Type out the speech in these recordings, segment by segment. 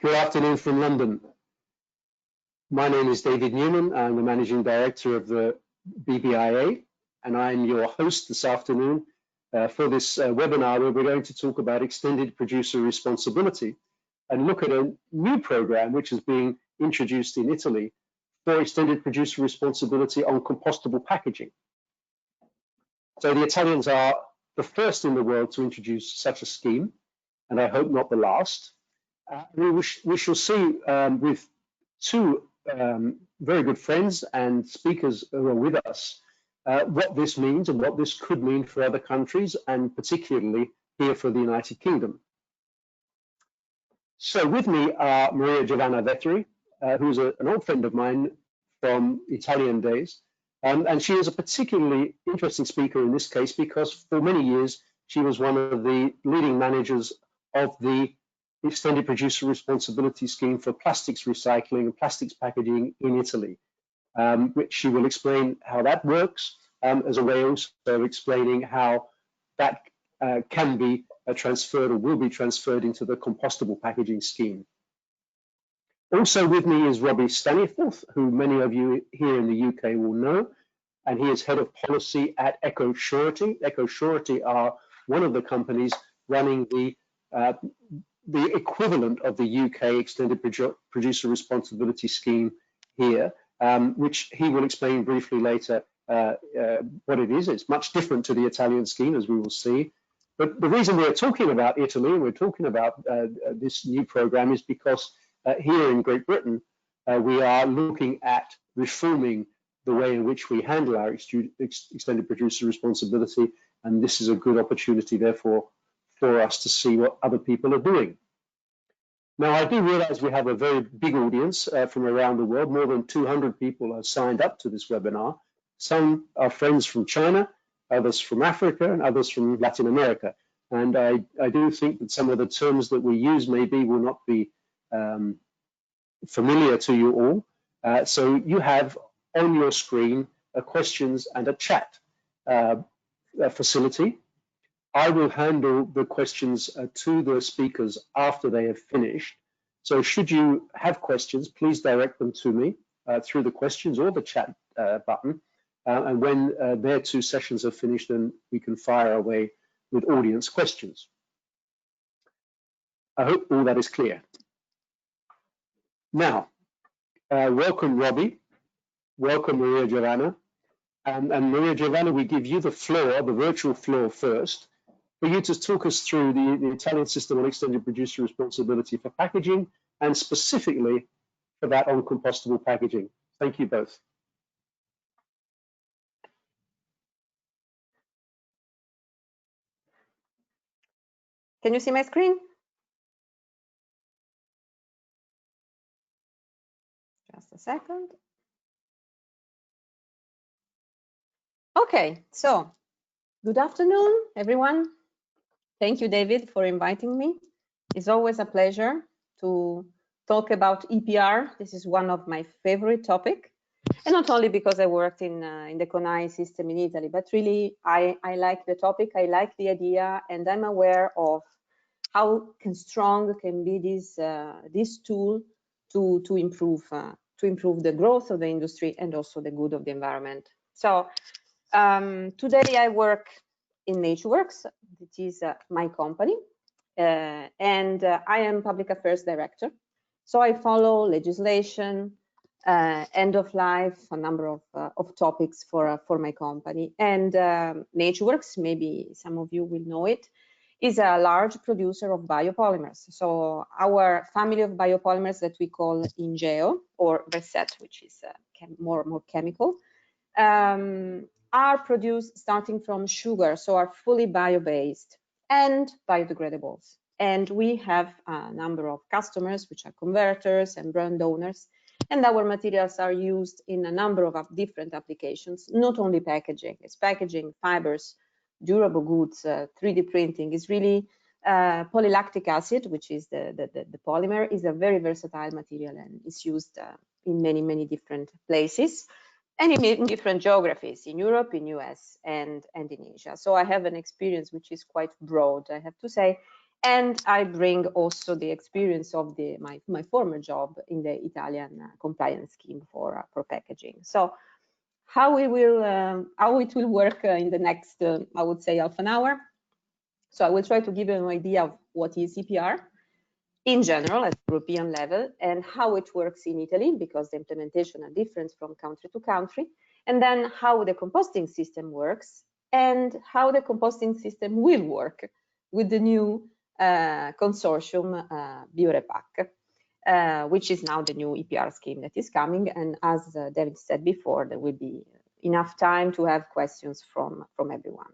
Good afternoon from London. My name is David Newman. I'm the Managing Director of the BBIA, and I'm your host this afternoon for this webinar where we're going to talk about extended producer responsibility and look at a new program which is being introduced in Italy for extended producer responsibility on compostable packaging. So the Italians are the first in the world to introduce such a scheme, and I hope not the last. We shall see with two very good friends and speakers who are with us what this means and what this could mean for other countries, and particularly here for the United Kingdom. So with me are Maria Giovanna Vettori, who's an old friend of mine from Italian days, and she is a particularly interesting speaker in this case because for many years she was one of the leading managers of the Extended Producer Responsibility Scheme for plastics recycling and plastics packaging in Italy, which she will explain how that works, as a way also of explaining how that can be transferred or will be transferred into the compostable packaging scheme. Also with me is Robbie Staniforth, who many of you here in the UK will know, and he is Head of Policy at Eco Surety. Eco Surety are one of the companies running the equivalent of the UK Extended Producer Responsibility Scheme here, which he will explain briefly later what it is. It's much different to the Italian scheme, as we will see. But the reason we're talking about Italy, and we're talking about this new program, is because here in Great Britain, we are looking at reforming the way in which we handle our extended producer responsibility, and this is a good opportunity, therefore, for us to see what other people are doing. Now, I do realize we have a very big audience from around the world. More than 200 people are signed up to this webinar. Some are friends from China, others from Africa, and others from Latin America. And I do think that some of the terms that we use maybe will not be familiar to you all. So you have on your screen questions and a chat facility. I will handle the questions to the speakers after they have finished. So should you have questions, please direct them to me through the questions or the chat button. And when their two sessions are finished, then we can fire away with audience questions. I hope all that is clear. Now, welcome Robbie, welcome Maria Giovanna. And Maria Giovanna, we give you the floor, the virtual floor first, for you to talk us through the Italian system on extended producer responsibility for packaging, and specifically for that on compostable packaging. Thank you both. Can you see my screen? Just a second. Okay, so good afternoon, everyone. Thank you, David, for inviting me. It's always a pleasure to talk about EPR. This is one of my favorite topics, and not only because I worked in the CONAI system in Italy, but really I like the topic, I like the idea, and I'm aware of how strong can be this tool to improve the growth of the industry and also the good of the environment. So today I work in NatureWorks, which is my company, and I am Public Affairs Director. So I follow legislation, end of life, a number of topics for my company. And NatureWorks, maybe some of you will know it, is a large producer of biopolymers. So our family of biopolymers that we call Ingeo or Verset, which is more chemical, are produced starting from sugar, so are fully bio-based and biodegradables. And we have a number of customers, which are converters and brand owners, and our materials are used in a number of different applications, not only packaging. It's packaging, fibers, durable goods, 3D printing. Is really polylactic acid, which is the polymer, is a very versatile material and is used in many different places. And in different geographies, in Europe, in US, and in Asia. So I have an experience which is quite broad, I have to say. And I bring also the experience of my former job in the Italian compliance scheme for packaging. So how it will work in the next, I would say, half an hour. So I will try to give you an idea of what is EPR in general at European level and how it works in Italy, because the implementation are different from country to country, and then how the composting system works and how the composting system will work with the new consortium BioRepack, which is now the new EPR scheme that is coming. And as David said before, there will be enough time to have questions from everyone.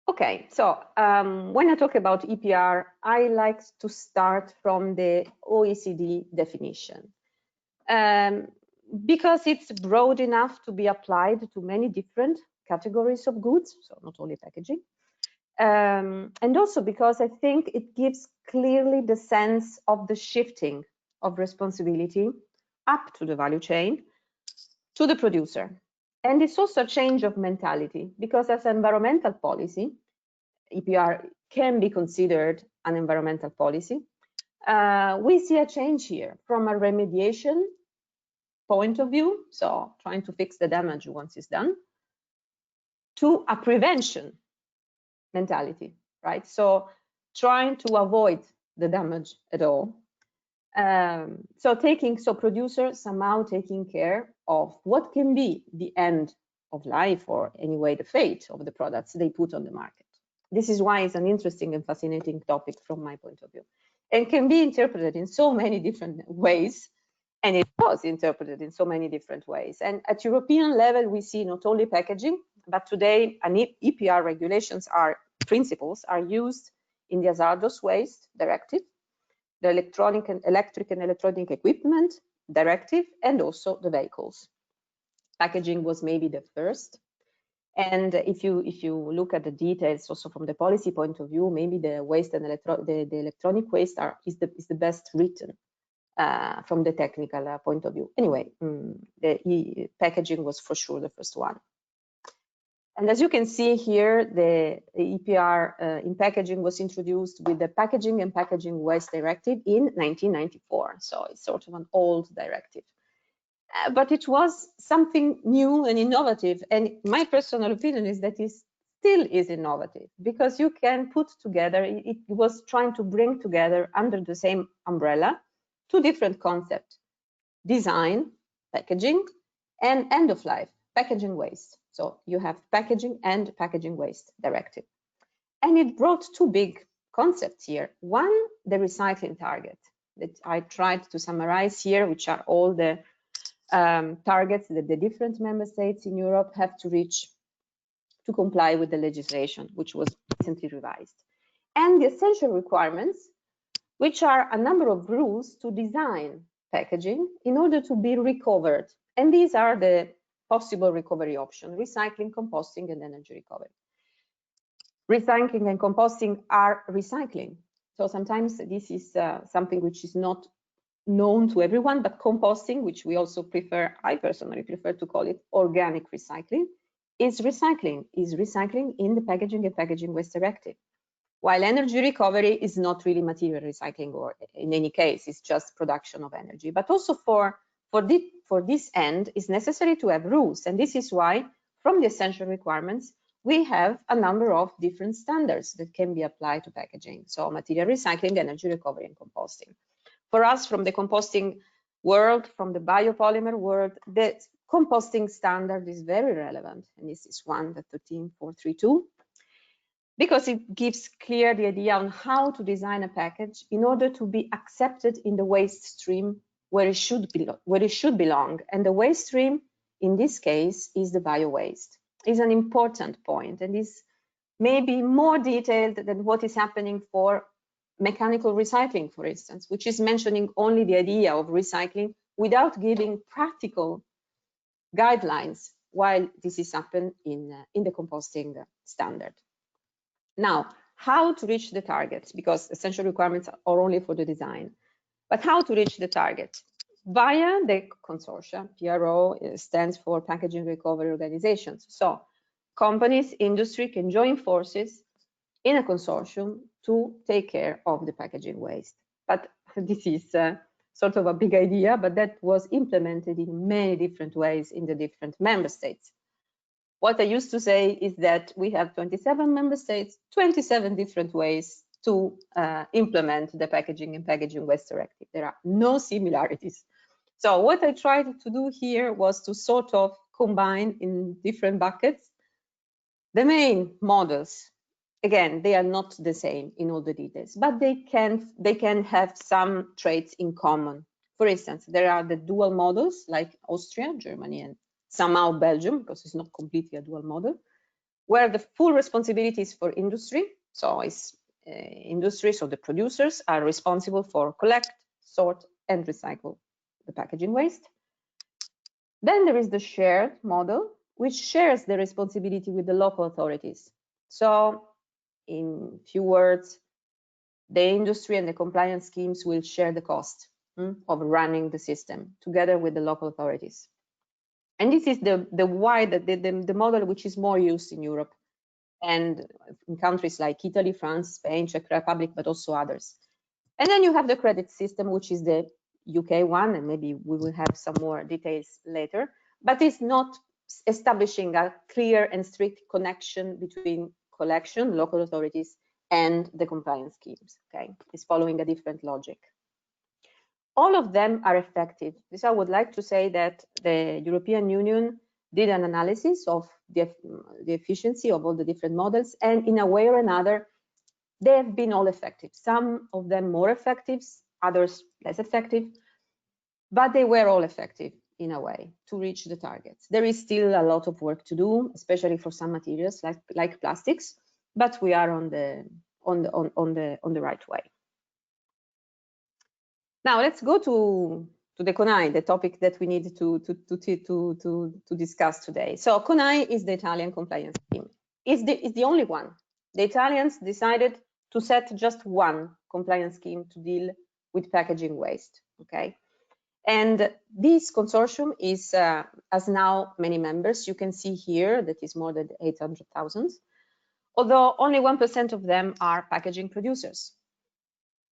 Okay, so when I talk about EPR, I like to start from the OECD definition because it's broad enough to be applied to many different categories of goods, so not only packaging. And also because I think it gives clearly the sense of the shifting of responsibility up to the value chain to the producer. And it's also a change of mentality, because as environmental policy, EPR can be considered an environmental policy. We see a change here from a remediation point of view, so trying to fix the damage once it's done, to a prevention mentality, right? So trying to avoid the damage at all. So producers somehow taking care of what can be the end of life, or anyway the fate of the products they put on the market. This is why it's an interesting and fascinating topic from my point of view, and can be interpreted in so many different ways, and it was interpreted in so many different ways. And at European level, we see not only packaging, but today EPR regulations principles are used in the hazardous waste directive, the electric and electronic equipment directive, and also the vehicles. Packaging was maybe the first. And if you look at the details also from the policy point of view, maybe the waste and the electronic waste is the best written from the technical point of view. Anyway, the packaging was for sure the first one. And as you can see here, the EPR in packaging was introduced with the Packaging and Packaging Waste Directive in 1994. So it's sort of an old directive. But it was something new and innovative. And my personal opinion is that it still is innovative, because you can put together, it was trying to bring together under the same umbrella two different concepts: design, packaging, and end of life, packaging waste. So you have packaging and packaging waste directive. And it brought two big concepts here. One, the recycling target that I tried to summarize here, which are all the targets that the different member states in Europe have to reach to comply with the legislation, which was recently revised. And the essential requirements, which are a number of rules to design packaging in order to be recovered. And these are the possible recovery options: recycling, composting, and energy recovery. Recycling and composting are recycling. So sometimes this is something which is not known to everyone, but composting, which we also prefer, I personally prefer to call it organic recycling, is recycling in the Packaging and Packaging Waste Directive. While energy recovery is not really material recycling, or in any case, it's just production of energy. But also for this end, it's necessary to have rules. And this is why, from the essential requirements, we have a number of different standards that can be applied to packaging. So material recycling, energy recovery, and composting. For us, from the composting world, from the biopolymer world, the composting standard is very relevant. And this is one, the 13432. Because it gives clear the idea on how to design a package in order to be accepted in the waste stream where it should belong. And the waste stream in this case is the bio waste. Is an important point, and is maybe more detailed than what is happening for mechanical recycling, for instance, which is mentioning only the idea of recycling without giving practical guidelines, while this is happened in the composting standard. Now, how to reach the targets, because essential requirements are only for the design, but how to reach the target? Via the consortia. PRO stands for Packaging Recovery Organizations. So companies, industry can join forces in a consortium to take care of the packaging waste. But this is sort of a big idea, but that was implemented in many different ways in the different member states. What I used to say is that we have 27 member states, 27 different ways to implement the Packaging and Packaging Waste Directive. There are no similarities. So what I tried to do here was to sort of combine in different buckets the main models. Again, they are not the same in all the details, but they can have some traits in common. For instance, there are the dual models like Austria, Germany, and somehow Belgium, because it's not completely a dual model, where the full responsibility is for industry. So it's industry, so the producers are responsible for collect, sort, and recycle the packaging waste. Then there is the shared model, which shares the responsibility with the local authorities. So in few words, the industry and the compliance schemes will share the cost of running the system together with the local authorities. And this is the model which is more used in Europe and in countries like Italy, France, Spain, Czech Republic, but also others. And then you have the credit system, which is the UK one, and maybe we will have some more details later, but it's not establishing a clear and strict connection between collection, local authorities, and the compliance schemes, okay? It's following a different logic. All of them are effective. This I would like to say that the European Union did an analysis of the efficiency of all the different models, and in a way or another, they have been all effective. Some of them more effective, others less effective, but they were all effective in a way to reach the targets. There is still a lot of work to do, especially for some materials like plastics, but we are on the right way. Now let's go to the CONAI, the topic that we need to discuss today. So CONAI is the Italian compliance scheme. It's the only one. The Italians decided to set just one compliance scheme to deal with packaging waste. Okay, and this consortium has now many members. You can see here that is more than 800,000, although only 1% of them are packaging producers.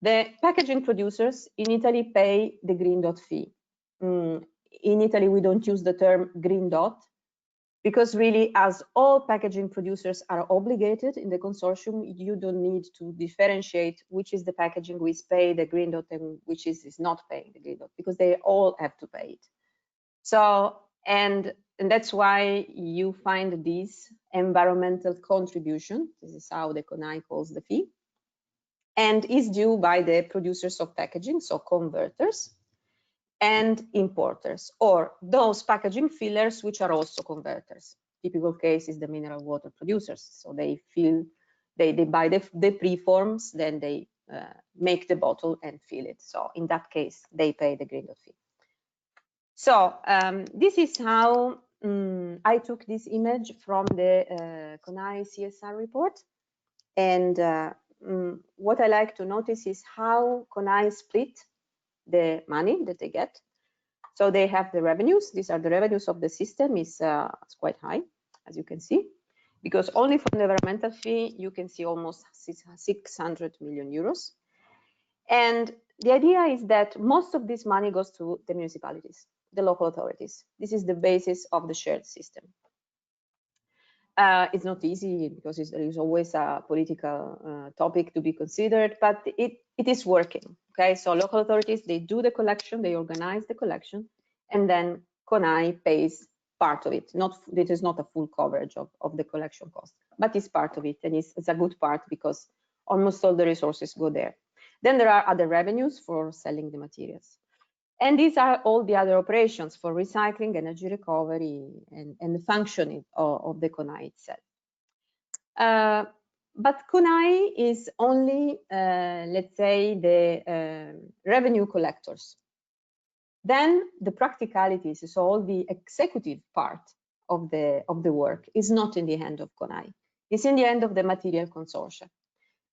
The packaging producers in Italy pay the green dot fee. In Italy, we don't use the term green dot because really, as all packaging producers are obligated in the consortium, you don't need to differentiate which is the packaging which pay the green dot and which is not paying the green dot, because they all have to pay it. So, and that's why you find this environmental contribution. This is how the CONAI calls the fee, and is due by the producers of packaging, so converters and importers, or those packaging fillers which are also converters. Typical case is the mineral water producers. So they buy the preforms, then they make the bottle and fill it. So in that case, they pay the green dot fee. So this is how I took this image from the CONAI CSR report. And what I like to notice is how CONAI split the money that they get. So they have the revenues. These are the revenues of the system. It's quite high, as you can see, because only from the environmental fee, you can see almost 600 million euros. And the idea is that most of this money goes to the municipalities, the local authorities. This is the basis of the shared system. It's not easy because there is always a political topic to be considered, but it is working. Okay, so local authorities, they do the collection, they organize the collection, and then CONAI pays part of it. It is not a full coverage of the collection cost, but it's part of it, and it's a good part because almost all the resources go there. Then there are other revenues for selling the materials. And these are all the other operations for recycling, energy recovery, and the functioning of the CONAI itself. But CONAI is only, let's say, the revenue collectors. Then the practicalities, so all the executive part of the work is not in the hand of CONAI. It's in the hand of the material consortia.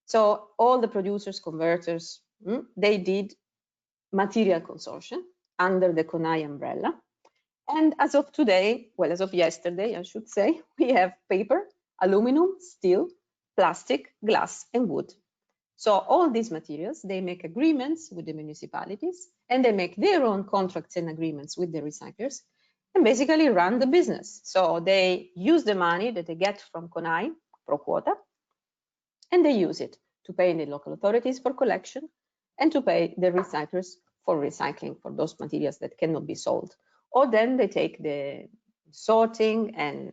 So all the producers, converters, they did material consortium under the CONAI umbrella. And as of today, well, as of yesterday, I should say, we have paper, aluminum, steel, plastic, glass, and wood. So all these materials, they make agreements with the municipalities, and they make their own contracts and agreements with the recyclers, and basically run the business. So they use the money that they get from CONAI pro quota, and they use it to pay the local authorities for collection and to pay the recyclers for recycling for those materials that cannot be sold. Or then they take the sorting and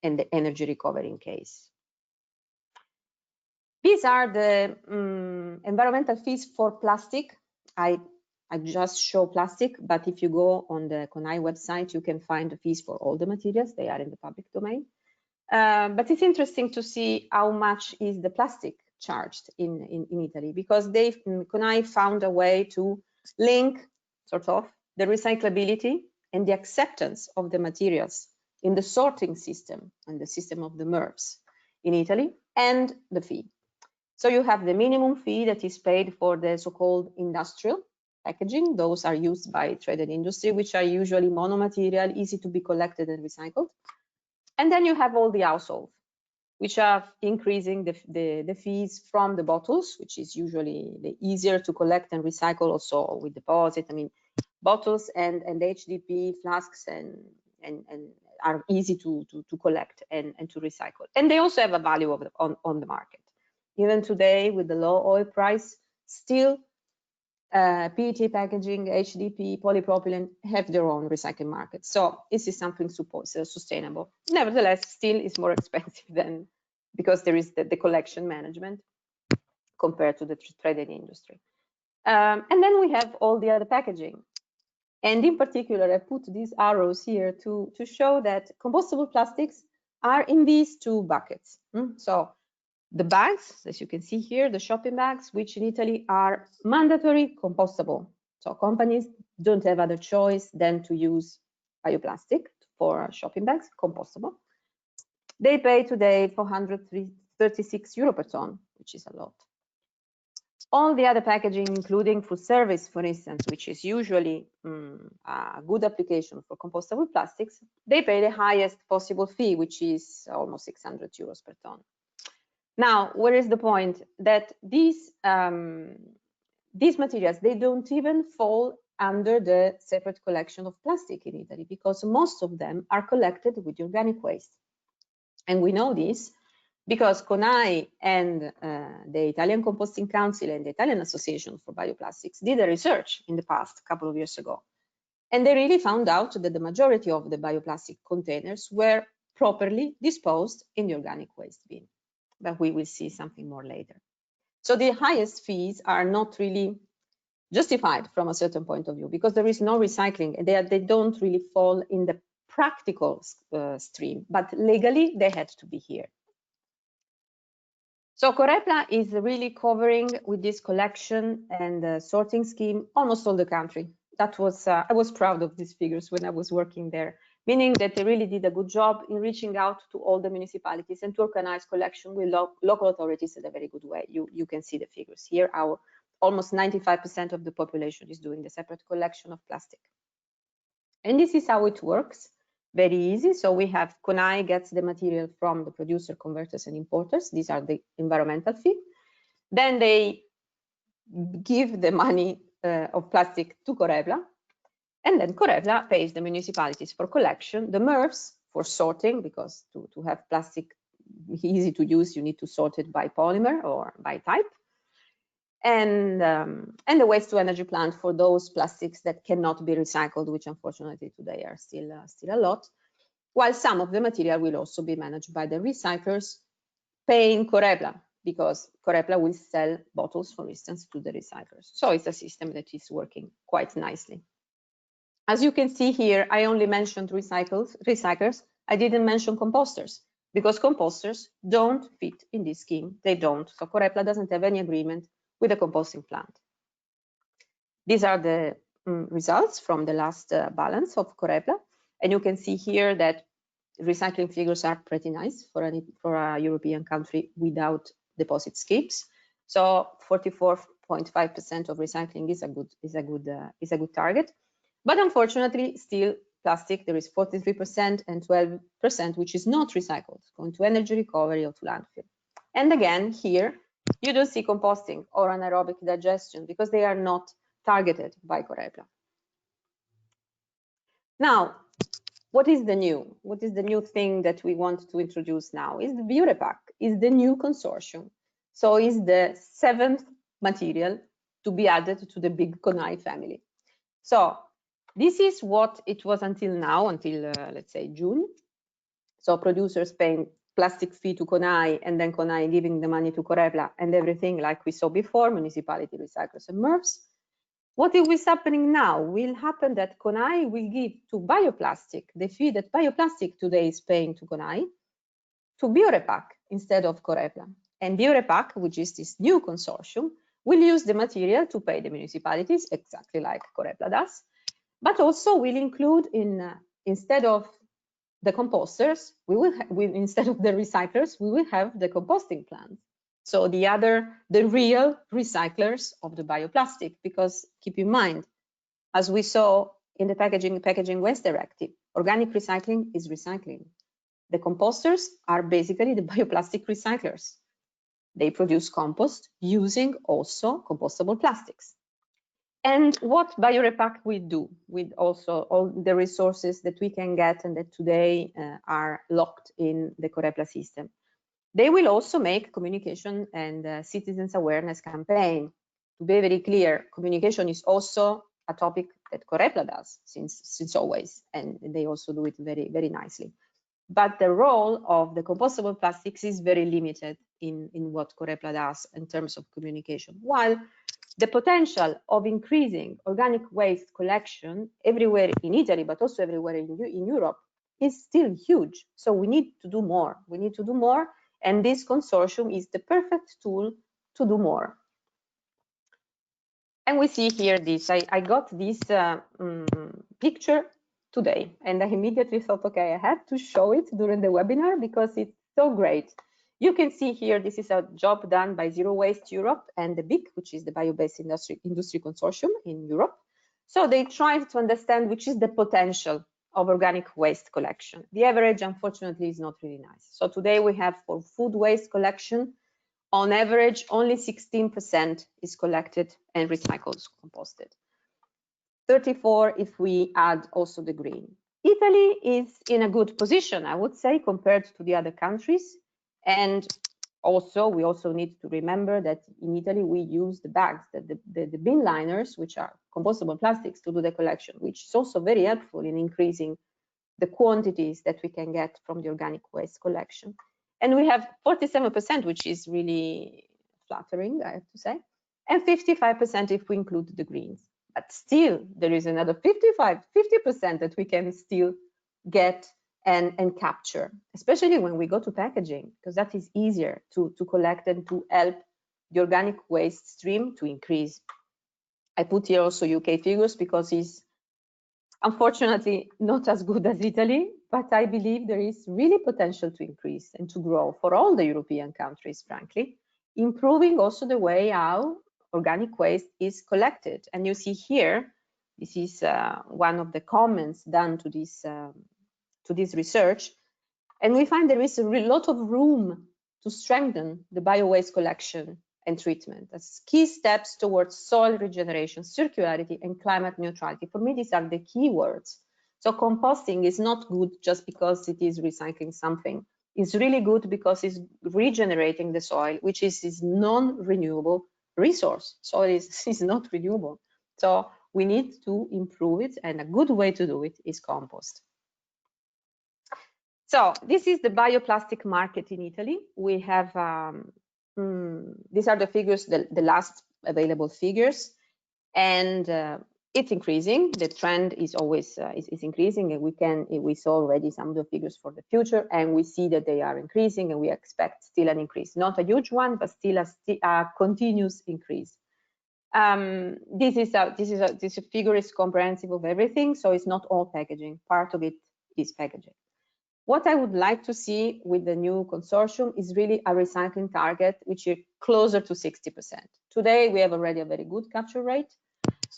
the energy recovery in case. These are the environmental fees for plastic. I just show plastic, but if you go on the CONAI website, you can find the fees for all the materials. They are in the public domain. But it's interesting to see how much is the plastic charged in Italy, because CONAI found a way to link sort of the recyclability and the acceptance of the materials in the sorting system and the system of the MRFs in Italy and the fee. So you have the minimum fee that is paid for the so-called industrial packaging. Those are used by trade and industry, which are usually monomaterial, easy to be collected and recycled. And then you have all the households, which are increasing the fees from the bottles, which is usually the easier to collect and recycle, also with deposit. I mean, bottles and HDP flasks and are easy to collect and to recycle. And they also have a value of on the market. Even today, with the low oil price, still PET packaging, HDP, polypropylene have their own recycling market. So this is something sustainable. Nevertheless, still is more expensive than, because there is the collection management compared to the trade and industry. And then we have all the other packaging. And in particular, I put these arrows here to show that compostable plastics are in these two buckets. So the bags, as you can see here, the shopping bags, which in Italy are mandatory compostable. So companies don't have other choice than to use bioplastic for shopping bags, compostable. They pay today 436 euro per ton, which is a lot. All the other packaging, including food service, for instance, which is usually a good application for compostable plastics, they pay the highest possible fee, which is almost 600 euros per ton. Now, where is the point? That these materials, they don't even fall under the separate collection of plastic in Italy, because most of them are collected with organic waste. And we know this because CONAI and the Italian Composting Council and the Italian Association for Bioplastics did a research in the past couple of years ago. And they really found out that the majority of the bioplastic containers were properly disposed in the organic waste bin. But we will see something more later. So the highest fees are not really justified from a certain point of view, because there is no recycling, and they don't really fall in the practical stream, but legally they had to be here. So Corepla is really covering with this collection and sorting scheme almost all the country. That was I was proud of these figures when I was working there, meaning that they really did a good job in reaching out to all the municipalities and to organize collection with local authorities in a very good way. You can see the figures here. Our almost 95% of the population is doing the separate collection of plastic. And this is how it works. Very easy. So we have CONAI gets the material from the producer, converters, and importers. These are the environmental fee. Then they give the money of plastic to Corepla, and then Corepla pays the municipalities for collection, the MRFs for sorting, because to have plastic easy to use, you need to sort it by polymer or by type, and the waste to energy plant for those plastics that cannot be recycled, which unfortunately today are still a lot, while some of the material will also be managed by the recyclers, paying Corepla, because Corepla will sell bottles, for instance, to the recyclers. So it's a system that is working quite nicely. As you can see here, I only mentioned recyclers. I didn't mention composters, because composters don't fit in this scheme. They don't. So Corepla doesn't have any agreement with a composting plant. These are the results from the last balance of Corepla. And you can see here that recycling figures are pretty nice for a European country without deposit schemes. So 44.5% of recycling is a good target. But unfortunately, still plastic, there is 43% and 12% which is not recycled, going to energy recovery or to landfill. And again, here, you don't see composting or anaerobic digestion because they are not targeted by Corepla. Now, what is the new? What is the new thing that we want to introduce now? Is the BioRepack, is the new consortium. So is the 7th material to be added to the big CONAI family. So this is what it was until now, until let's say June. So producers paying plastic fee to CONAI and then CONAI giving the money to Corepla and everything like we saw before, municipality, recyclers and MRFs. What is happening now will happen that CONAI will give to bioplastic the fee that bioplastic today is paying to CONAI to BioRepack instead of Corepla. And BioRepack, which is this new consortium, will use the material to pay the municipalities exactly like Corepla does, but also will include in instead of the composters, instead of the recyclers, we will have the composting plants. So the real recyclers of the bioplastic, because keep in mind, as we saw in the packaging waste directive, organic recycling is recycling. The composters are basically the bioplastic recyclers. They produce compost using also compostable plastics. And what BioRepack will do with also all the resources that we can get and that today are locked in the Corepla system. They will also make communication and citizens awareness campaign. To be very clear, communication is also a topic that Corepla does since always, and they also do it very, very nicely. But the role of the compostable plastics is very limited in what Corepla does in terms of communication, while the potential of increasing organic waste collection everywhere in Italy, but also everywhere in Europe, is still huge. So we need to do more. We need to do more. And this consortium is the perfect tool to do more. And we see here this. I got this picture today, and I immediately thought, okay, I have to show it during the webinar because it's so great. You can see here, this is a job done by Zero Waste Europe and the BIC, which is the Bio-Based Industry Consortium in Europe. So they tried to understand which is the potential of organic waste collection. The average, unfortunately, is not really nice. So today we have for food waste collection, on average, only 16% is collected and recycled, composted. 34% if we add also the green. Italy is in a good position, I would say, compared to the other countries. And also, we also need to remember that in Italy, we use the bags, the bin liners, which are compostable plastics, to do the collection, which is also very helpful in increasing the quantities that we can get from the organic waste collection. And we have 47%, which is really flattering, I have to say, and 55% if we include the greens. But still, there is another 50% that we can still get and capture, especially when we go to packaging, because that is easier to collect and to help the organic waste stream to increase. I put here also UK figures because it's unfortunately not as good as Italy, but I believe there is really potential to increase and to grow for all the European countries, frankly, improving also the way how organic waste is collected. And you see here, this is one of the comments done to this research, and we find there is a lot of room to strengthen the bio-waste collection and treatment as key steps towards soil regeneration, circularity, and climate neutrality. For me, these are the key words. So composting is not good just because it is recycling something. It's really good because it's regenerating the soil, which is non-renewable resource. Soil is not renewable. So we need to improve it, and a good way to do it is compost. So this is the bioplastic market in Italy. We have, these are the figures, the last available figures, and it's increasing. The trend is always is increasing, and we saw already some of the figures for the future, and we see that they are increasing, and we expect still an increase. Not a huge one, but still a continuous increase. This figure is comprehensive of everything, so it's not all packaging. Part of it is packaging. What I would like to see with the new consortium is really a recycling target, which is closer to 60%. Today, we have already a very good capture rate.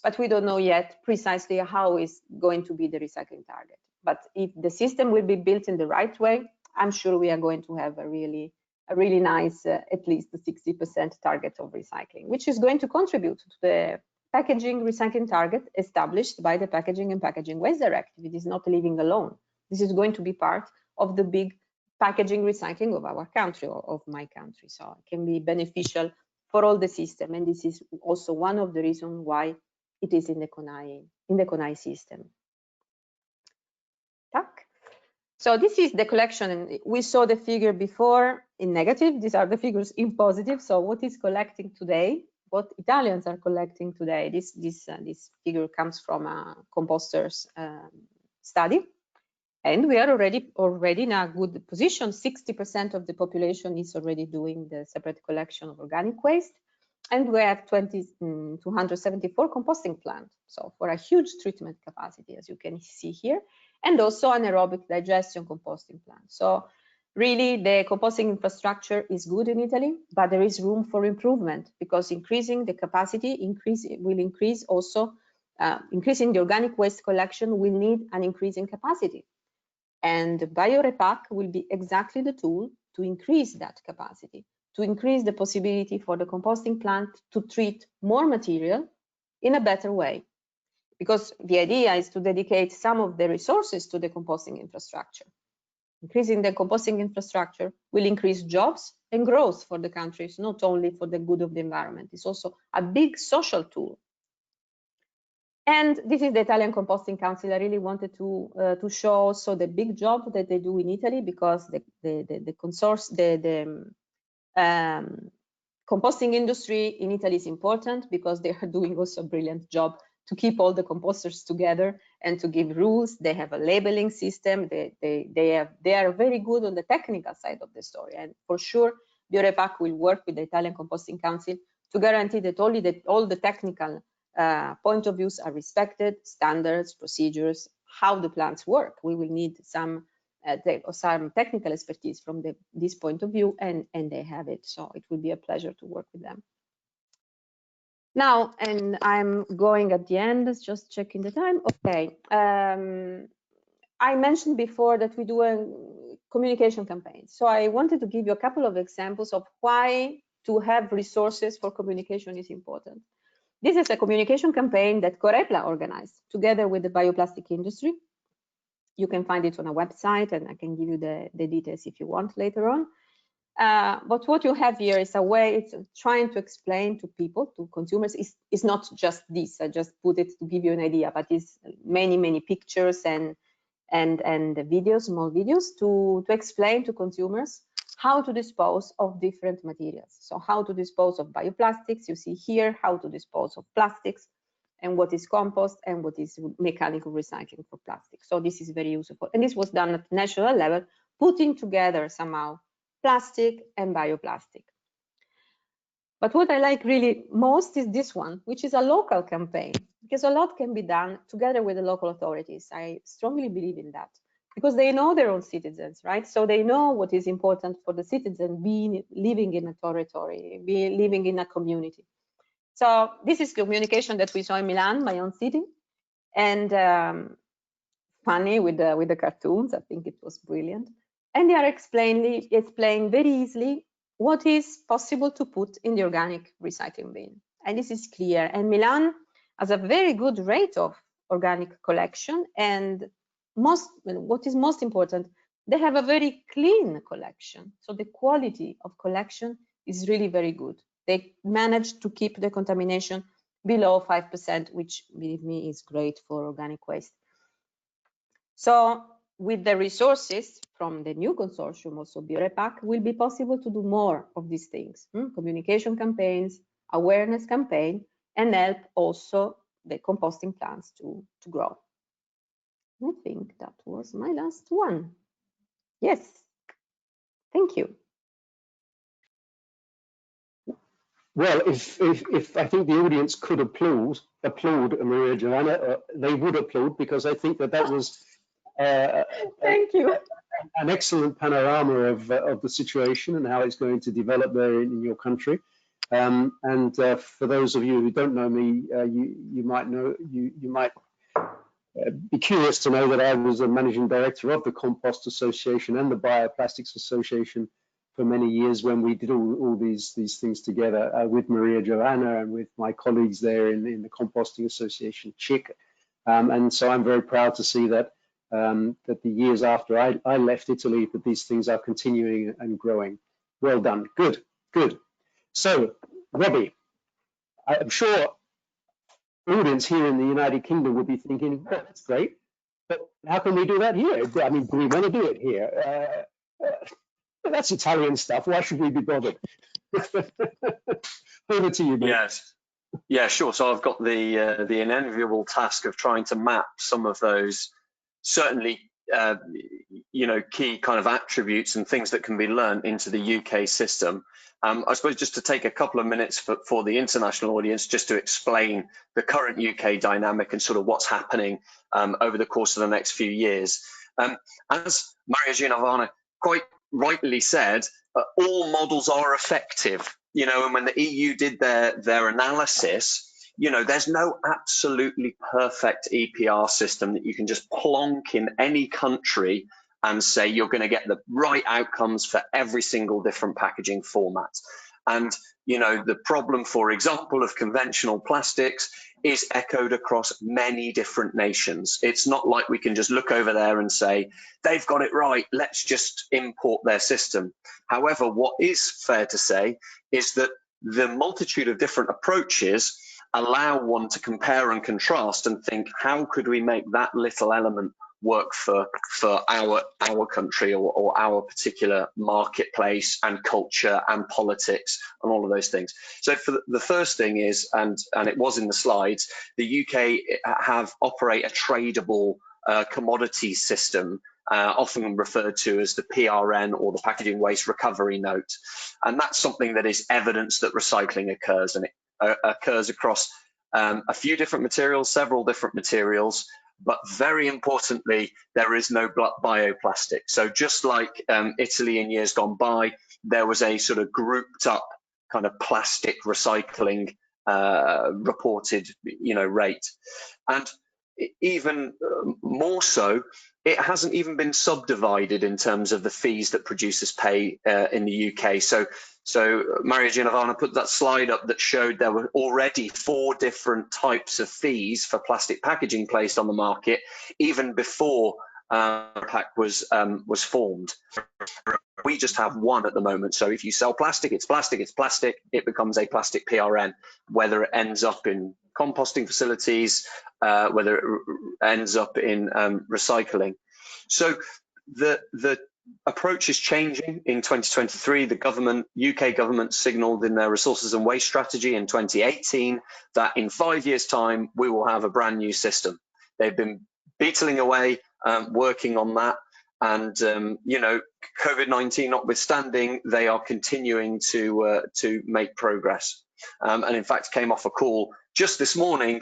but we don't know yet precisely how is going to be the recycling target. But if the system will be built in the right way, I'm sure we are going to have a really nice, at least the 60% target of recycling, which is going to contribute to the packaging recycling target established by the Packaging and Packaging Waste Directive. It is not living alone. This is going to be part of the big packaging recycling of our country, or of my country. So it can be beneficial for all the system. And this is also one of the reasons why it is in the CONAI system. So this is the collection, and we saw the figure before in negative. These are the figures in positive. So what is collecting today? What Italians are collecting today? This figure comes from a composters study, and we are already in a good position. 60% of the population is already doing the separate collection of organic waste, and we have 274 composting plants. So for a huge treatment capacity, as you can see here, and also anaerobic digestion composting plant. So really the composting infrastructure is good in Italy, but there is room for improvement, because increasing the capacity will increase also, increasing the organic waste collection will need an increase in capacity. And BioRepack will be exactly the tool to increase that capacity, to increase the possibility for the composting plant to treat more material in a better way. Because the idea is to dedicate some of the resources to the composting infrastructure. Increasing the composting infrastructure will increase jobs and growth for the countries, not only for the good of the environment. It's also a big social tool. And this is the Italian Composting Council. I really wanted to show also the big job that they do in Italy, because the composting industry in Italy is important, because they are doing also a brilliant job to keep all the composters together and to give rules. They have a labeling system. They are very good on the technical side of the story. And for sure, BioRepack will work with the Italian Composting Council to guarantee that all the technical point of views are respected, standards, procedures, how the plants work. We will need some technical expertise from this point of view, and they have it. So it will be a pleasure to work with them. Now, and I'm going at the end, just checking the time. Okay. I mentioned before that we do a communication campaign. So I wanted to give you a couple of examples of why to have resources for communication is important. This is a communication campaign that Corepla organized together with the bioplastic industry. You can find it on a website, and I can give you the details if you want later on. But what you have here is a way, it's trying to explain to people, to consumers, is not just this. I just put it to give you an idea, but it's many pictures and videos, small videos, to explain to consumers how to dispose of different materials. So how to dispose of bioplastics, you see here, how to dispose of plastics, and what is compost and what is mechanical recycling for plastic. So this is very useful. And this was done at national level, putting together somehow plastic and bioplastic. But what I like really most is this one, which is a local campaign, because a lot can be done together with the local authorities. I strongly believe in that, because they know their own citizens, right? So they know what is important for the citizen living in a territory, living in a community. So this is communication that we saw in Milan, my own city, and funny with the cartoons. I think it was brilliant. And they are explaining very easily what is possible to put in the organic recycling bin. And this is clear. And Milan has a very good rate of organic collection. And what is most important, they have a very clean collection. So the quality of collection is really very good. They managed to keep the contamination below 5%, which, believe me, is great for organic waste. So with the resources from the new consortium, also BioRepack, will be possible to do more of these things. Communication campaigns, awareness campaign, and help also the composting plants to grow. I think that was my last one. Yes, thank you. Well, if I think the audience could applaud Maria Giovanna, they would applaud, because I think that was thank you. An excellent panorama of the situation and how it's going to develop there in your country. For those of you who don't know me, you might know you might be curious to know that I was a managing director of the Compost Association and the Bioplastics Association for many years when we did all these things together with Maria Joanna and with my colleagues there in the Composting Association, CHIC. And so I'm very proud to see that that the years after I left Italy, that these things are continuing and growing. Well done, good, good. So, Robbie, I'm sure the audience here in the United Kingdom would be thinking, oh, that's great, but how can we do that here? I mean, do we want to do it here? That's Italian stuff. Why should we be bothered? Over to you, mate. Yes. Yeah, sure. So I've got the unenviable task of trying to map some of those, certainly, key kind of attributes and things that can be learned into the UK system. I suppose just to take a couple of minutes for the international audience, just to explain the current UK dynamic and sort of what's happening over the course of the next few years. As Maria Giovanna quite rightly said, all models are effective. And when the EU did their analysis, there's no absolutely perfect EPR system that you can just plonk in any country and say you're going to get the right outcomes for every single different packaging format. And, the problem, for example, of conventional plastics is echoed across many different nations. It's not like we can just look over there and say, they've got it right, let's just import their system. However, what is fair to say is that the multitude of different approaches allow one to compare and contrast and think, how could we make that little element work for our country or our particular marketplace and culture and politics and all of those things. So for the first thing is, and it was in the slides, the UK operate a tradable commodity system, often referred to as the PRN or the Packaging Waste Recovery Note. And that's something that is evidence that recycling occurs, and it occurs across a few different materials, several different materials. But very importantly, there is no bioplastic. So just like Italy in years gone by, there was a sort of grouped up kind of plastic recycling reported, rate. And even more so, it hasn't even been subdivided in terms of the fees that producers pay in the UK. So Maria Giovanna put that slide up that showed there were already 4 different types of fees for plastic packaging placed on the market, even before PAC was formed. We just have one at the moment. So if you sell plastic, it's plastic, it's plastic, it becomes a plastic PRN, whether it ends up in composting facilities, whether it ends up in recycling. So the approach is changing in 2023. The UK government signalled in their resources and waste strategy in 2018 that in 5 years' time we will have a brand new system. They've been beetling away, working on that, and COVID-19 notwithstanding, they are continuing to make progress. And in fact, came off a call just this morning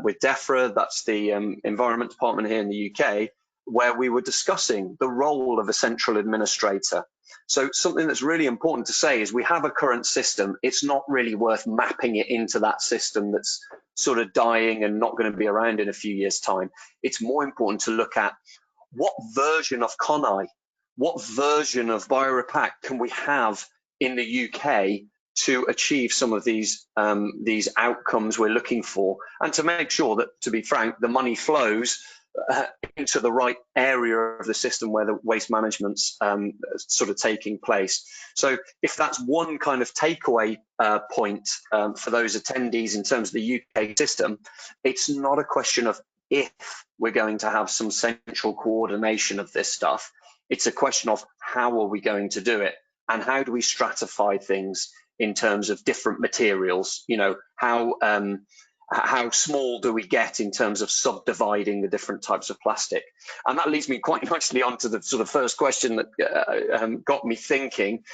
with DEFRA, that's the Environment Department here in the UK, where we were discussing the role of a central administrator. So something that's really important to say is we have a current system. It's not really worth mapping it into that system that's sort of dying and not going to be around in a few years' time. It's more important to look at what version of CONI, what version of BioRepack can we have in the UK to achieve some of these outcomes we're looking for, and to make sure that, to be frank, the money flows into the right area of the system where the waste management's sort of taking place. So if that's one kind of takeaway point for those attendees in terms of the UK system, it's not a question of if we're going to have some central coordination of this stuff. It's a question of how are we going to do it, and how do we stratify things in terms of different materials. How small do we get in terms of subdividing the different types of plastic? And that leads me quite nicely onto the sort of first question that got me thinking.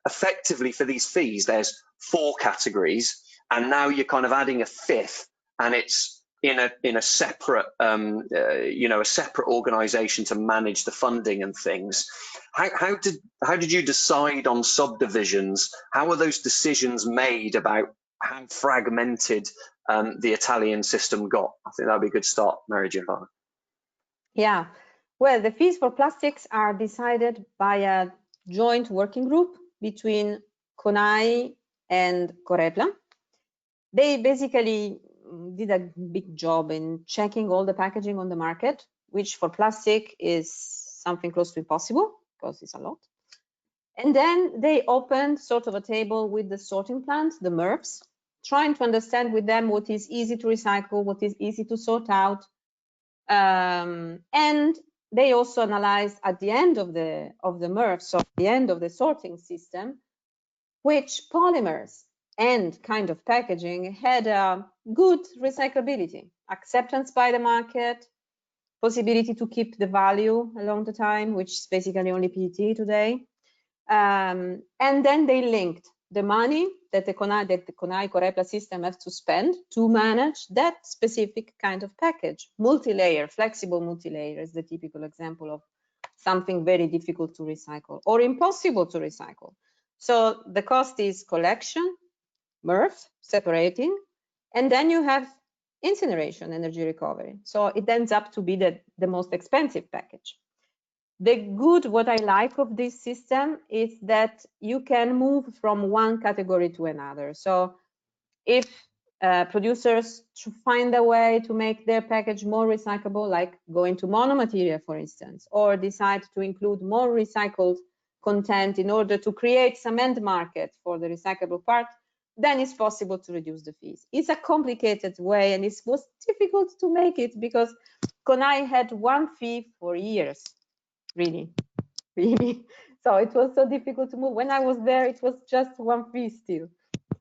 Effectively, for these fees, there's 4 categories, and now you're kind of adding a 5th, and it's in a separate a separate organization to manage the funding and things. How did you decide on subdivisions? How are those decisions made about how fragmented the Italian system got? I think that'd be a good start, Mary Giovanna. Yeah, well, the fees for plastics are decided by a joint working group between CONAI and Corepla. They basically did a big job in checking all the packaging on the market, which for plastic is something close to impossible because it's a lot. And then they opened sort of a table with the sorting plant, the MRFs, trying to understand with them what is easy to recycle, what is easy to sort out. And they also analyzed at the end of the MRFs, so at the end of the sorting system, which polymers and kind of packaging had a good recyclability, acceptance by the market, possibility to keep the value along the time, which is basically only PET today. And then they linked the money that the CONAI Corepla system has to spend to manage that specific kind of package. Multi-layer, flexible multi-layer is the typical example of something very difficult to recycle or impossible to recycle. So the cost is collection, MRF, separating, and then you have incineration, energy recovery. So it ends up to be the most expensive package. What I like of this system is that you can move from one category to another. So if producers find a way to make their package more recyclable, like going to monomaterial, for instance, or decide to include more recycled content in order to create some end market for the recyclable part, then it's possible to reduce the fees. It's a complicated way, and it was difficult to make it because CONAI had one fee for years. Really. So it was so difficult to move. When I was there, it was just one fee still.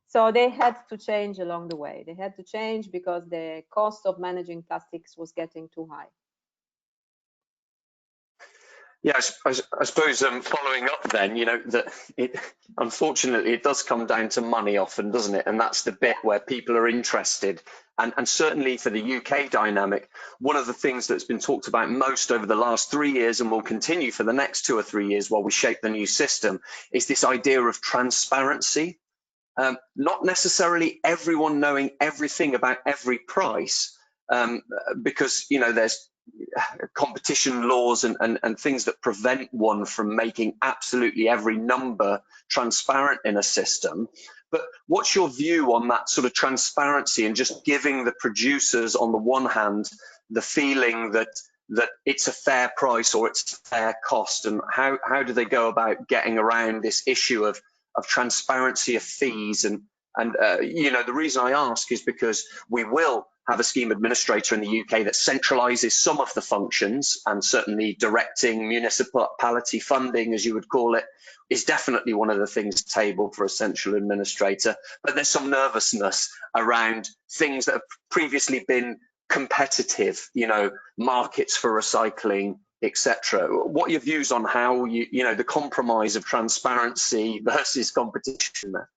So they had to change along the way. They had to change because the cost of managing plastics was getting too high. Yeah, I suppose following up then, that unfortunately it does come down to money often, doesn't it? And that's the bit where people are interested. And certainly for the UK dynamic, one of the things that's been talked about most over the last 3 years and will continue for the next 2 or 3 years while we shape the new system is this idea of transparency. Not necessarily everyone knowing everything about every price, because there's competition laws and things that prevent one from making absolutely every number transparent in a system. But what's your view on that sort of transparency and just giving the producers on the one hand the feeling that it's a fair price or it's a fair cost, and how do they go about getting around this issue of transparency of fees? And the reason I ask is because we will have a scheme administrator in the UK that centralises some of the functions, and certainly directing municipality funding, as you would call it, is definitely one of the things tabled for a central administrator. But there's some nervousness around things that have previously been competitive, markets for recycling, etc. What are your views on how the compromise of transparency versus competition there?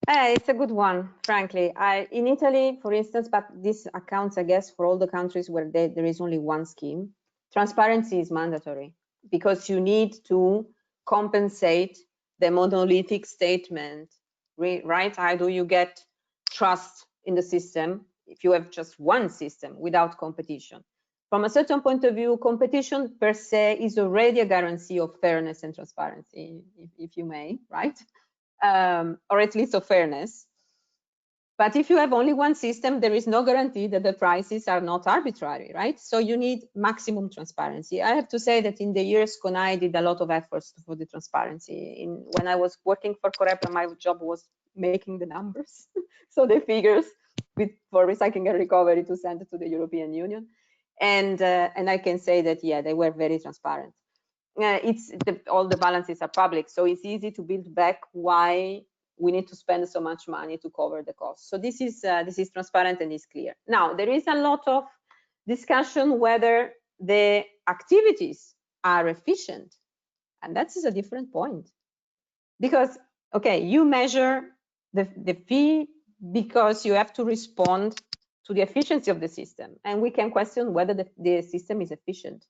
It's a good one, frankly. In Italy, for instance, but this accounts, I guess, for all the countries where there is only one scheme, transparency is mandatory because you need to compensate the monolithic statement, right? How do you get trust in the system if you have just one system without competition? From a certain point of view, competition per se is already a guarantee of fairness and transparency, if you may, right? Or at least of fairness. But if you have only one system, there is no guarantee that the prices are not arbitrary, right? So you need maximum transparency. I have to say that in the years, CONAI did a lot of efforts for the transparency. When I was working for Corepla, my job was making the numbers, so the figures for recycling and recovery to send it to the European Union. And I can say that, yeah, they were very transparent. All the balances are public, so it's easy to build back why we need to spend so much money to cover the cost. So this is transparent and is clear. Now, there is a lot of discussion whether the activities are efficient, and that is a different point. Because, okay, you measure the fee because you have to respond to the efficiency of the system, and we can question whether the system is efficient.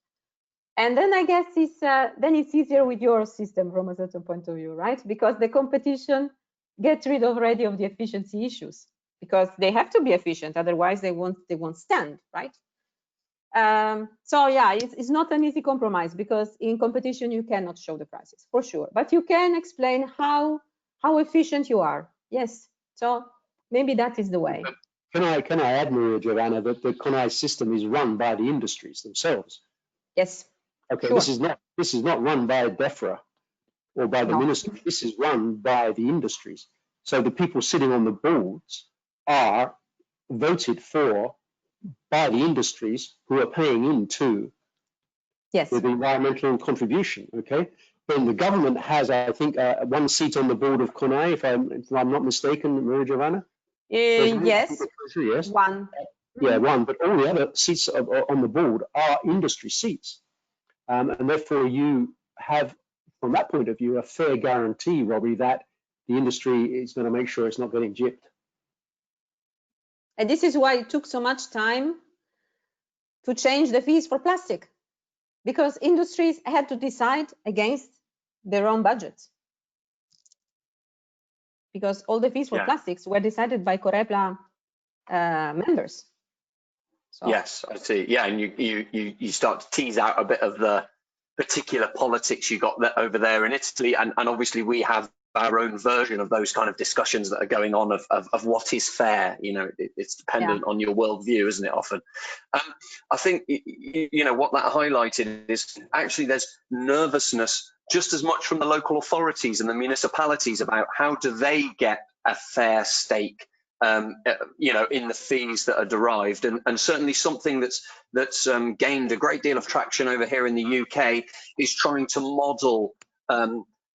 And then I guess then it's easier with your system from a certain point of view, right? Because the competition gets rid already of the efficiency issues, because they have to be efficient, otherwise they won't stand, right? So yeah, it's not an easy compromise, because in competition you cannot show the prices for sure, but you can explain how efficient you are. Yes, so maybe that is the way. Can I add, Maria Giovanna, that the CONAI system is run by the industries themselves? Yes. Okay, sure. this is not run by DEFRA or by the ministry. This is run by the industries. So the people sitting on the boards are voted for by the industries who are paying into yes. the environmental contribution. Okay, then the government has, I think, one seat on the board of CONAI, if I'm not mistaken, Maria Giovanna. Yes. Yes. One. Yeah, one. But all the other seats on the board are industry seats. And therefore you have, from that point of view, a fair guarantee, Robbie, that the industry is going to make sure it's not getting gypped. And this is why it took so much time to change the fees for plastic, because industries had to decide against their own budgets. Because all the fees for plastics were decided by Corepla members. So. Yes, I see. Yeah, and you start to tease out a bit of the particular politics you got over there in Italy, and obviously we have our own version of those kind of discussions that are going on of what is fair. You know, it's dependent on your worldview, isn't it? Often, I think you know what that highlighted is actually there's nervousness just as much from the local authorities and the municipalities about how do they get a fair stake. You know, in the fees that are derived, and certainly something that's gained a great deal of traction over here in the UK is trying to model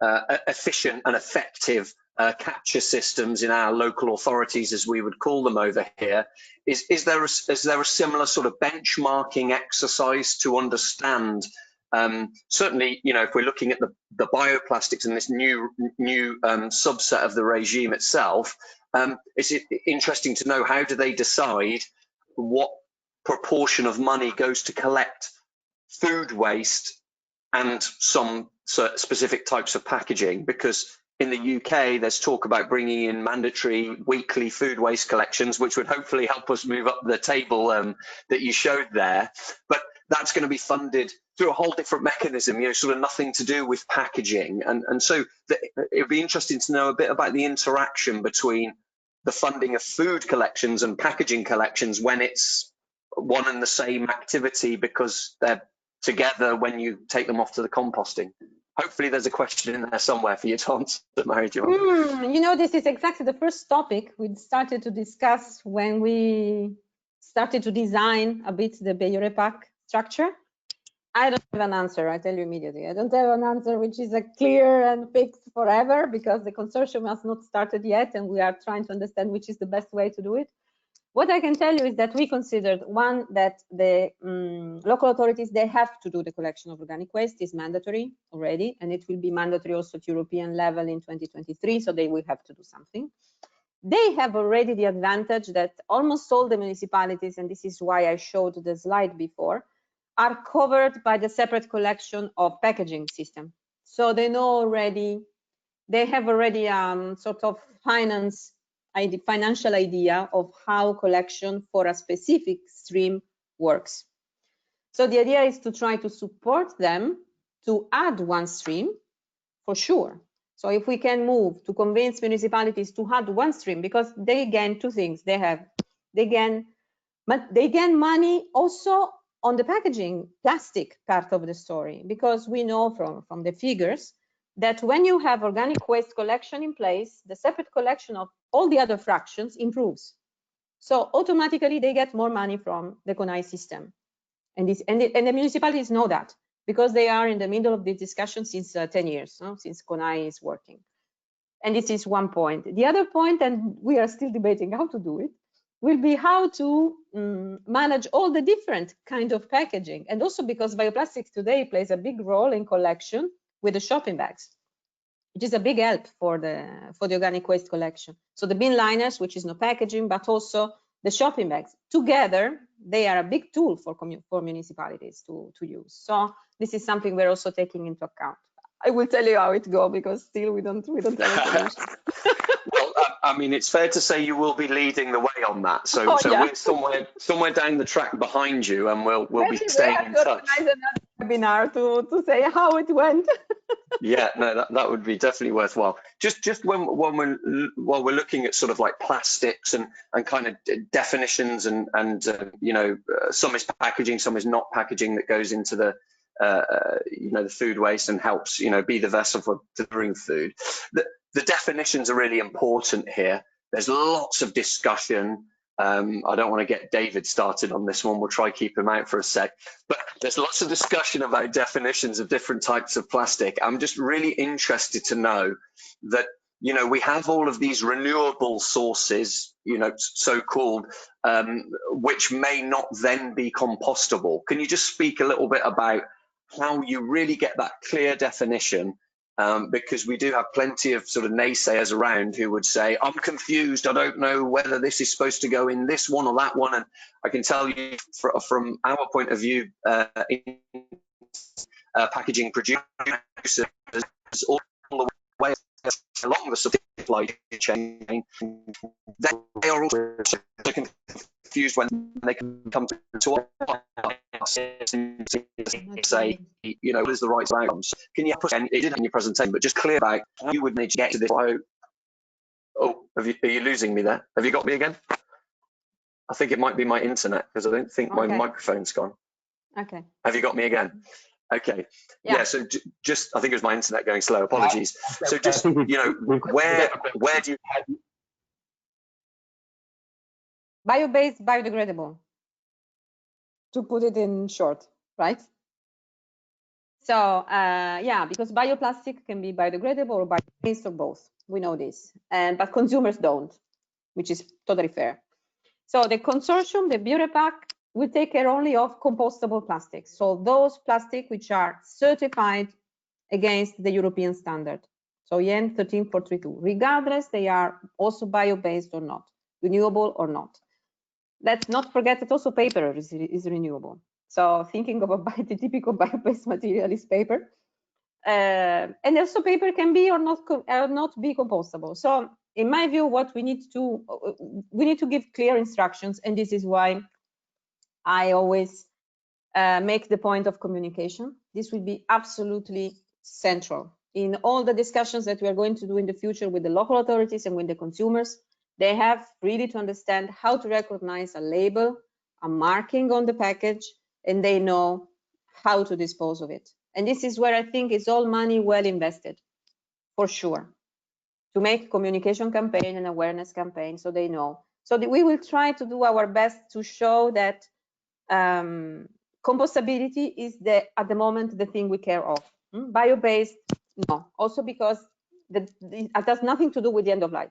efficient and effective capture systems in our local authorities, as we would call them over here. Is there a similar sort of benchmarking exercise to understand? Certainly, you know, if we're looking at the bioplastics and this new subset of the regime itself. It's interesting to know, how do they decide what proportion of money goes to collect food waste and some specific types of packaging? Because in the UK, there's talk about bringing in mandatory weekly food waste collections, which would hopefully help us move up the table that you showed there. But that's going to be funded through a whole different mechanism, you know, sort of nothing to do with packaging. And so it would be interesting to know a bit about the interaction between the funding of food collections and packaging collections when it's one and the same activity, because they're together when you take them off to the composting. Hopefully there's a question in there somewhere for you to answer, Mary Jo. You know, this is exactly the first topic we started to discuss when we started to design a bit the BBIA structure. I don't have an answer, I tell you immediately. I don't have an answer which is a clear and fixed forever, because the consortium has not started yet and we are trying to understand which is the best way to do it. What I can tell you is that we considered, one, that the local authorities, they have to do the collection of organic waste, is mandatory already, and it will be mandatory also at European level in 2023, so they will have to do something. They have already the advantage that almost all the municipalities, and this is why I showed the slide before, are covered by the separate collection of packaging system. So they know already, they have already sort of financial idea of how collection for a specific stream works. So the idea is to try to support them to add one stream for sure. So if we can move to convince municipalities to add one stream, because they gain two things. They gain money also on the packaging plastic part of the story, because we know from the figures that when you have organic waste collection in place, the separate collection of all the other fractions improves. So automatically they get more money from the CONAI system. And the municipalities know that, because they are in the middle of this discussion since 10 years, since CONAI is working. And this is one point. The other point, and we are still debating how to do it, will be how to manage all the different kind of packaging. And also because bioplastics today plays a big role in collection with the shopping bags, which is a big help for the organic waste collection. So the bin liners, which is no packaging, but also the shopping bags. Together, they are a big tool for municipalities to use. So this is something we're also taking into account. I will tell you how it goes, because still we don't have a solution. Well, I mean, it's fair to say you will be leading the way on that. So, yeah. we're somewhere down the track behind you, and we'll be Maybe staying we have in to touch. organize another webinar to say how it went. Yeah, no, that would be definitely worthwhile. Just while we're looking at sort of like plastics and kind of definitions and you know, some is packaging, some is not packaging that goes into the you know, the food waste and helps, you know, be the vessel for delivering food. The definitions are really important here. There's lots of discussion. I don't want to get David started on this one. We'll try keep him out for a sec. But there's lots of discussion about definitions of different types of plastic. I'm just really interested to know that, you know, we have all of these renewable sources, you know, so-called, which may not then be compostable. Can you just speak a little bit about how you really get that clear definition? Because we do have plenty of sort of naysayers around who would say, I'm confused, I don't know whether this is supposed to go in this one or that one. And I can tell you from our point of view, packaging producers all the way along the supply chain, they are also confused when they come to us and say, you know, what is the right outcomes? Can you put, and it did in your presentation, but just clear about how you would need to get to this. Oh, are you losing me there? Have you got me again? I think it might be my internet, because I don't think my microphone's gone. Okay. Have you got me again? Okay. Yeah, so just, I think it was my internet going slow. Apologies. So just, you know, where do you have bio-based, biodegradable, to put it in short, right? So yeah, because bioplastic can be biodegradable or bio-based or both. We know this, but consumers don't, which is totally fair. So the consortium, the BBIA, will take care only of compostable plastics. So those plastics which are certified against the European standard. So EN 13432, regardless they are also bio-based or not, renewable or not. Let's not forget that also paper is renewable. So thinking of the typical bio-based material is paper. And also paper can be or not be compostable. So in my view, what we need to give clear instructions, and this is why I always make the point of communication. This will be absolutely central in all the discussions that we are going to do in the future with the local authorities and with the consumers. They have really to understand how to recognize a label, a marking on the package, and they know how to dispose of it. And this is where I think it's all money well invested, for sure, to make communication campaign and awareness campaign so they know. So we will try to do our best to show that compostability is at the moment the thing we care of. Bio-based, no. Also because it has nothing to do with the end of life.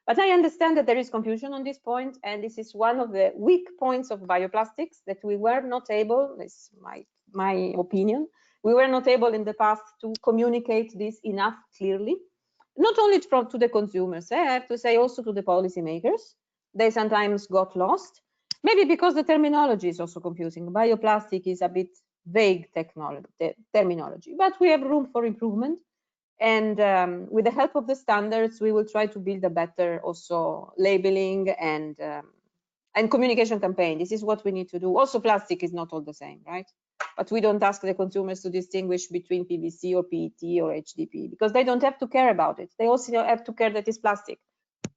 But I understand that there is confusion on this point, and this is one of the weak points of bioplastics, that we were not able, this is my opinion, we were not able in the past to communicate this enough clearly, not only to the consumers, I have to say also to the policymakers. They sometimes got lost, maybe because the terminology is also confusing. Bioplastic is a bit vague terminology, but we have room for improvement. And with the help of the standards, we will try to build a better also labeling and communication campaign. This is what we need to do. Also, plastic is not all the same, right? But we don't ask the consumers to distinguish between PVC or PET or HDPE, because they don't have to care about it. They also have to care that it's plastic.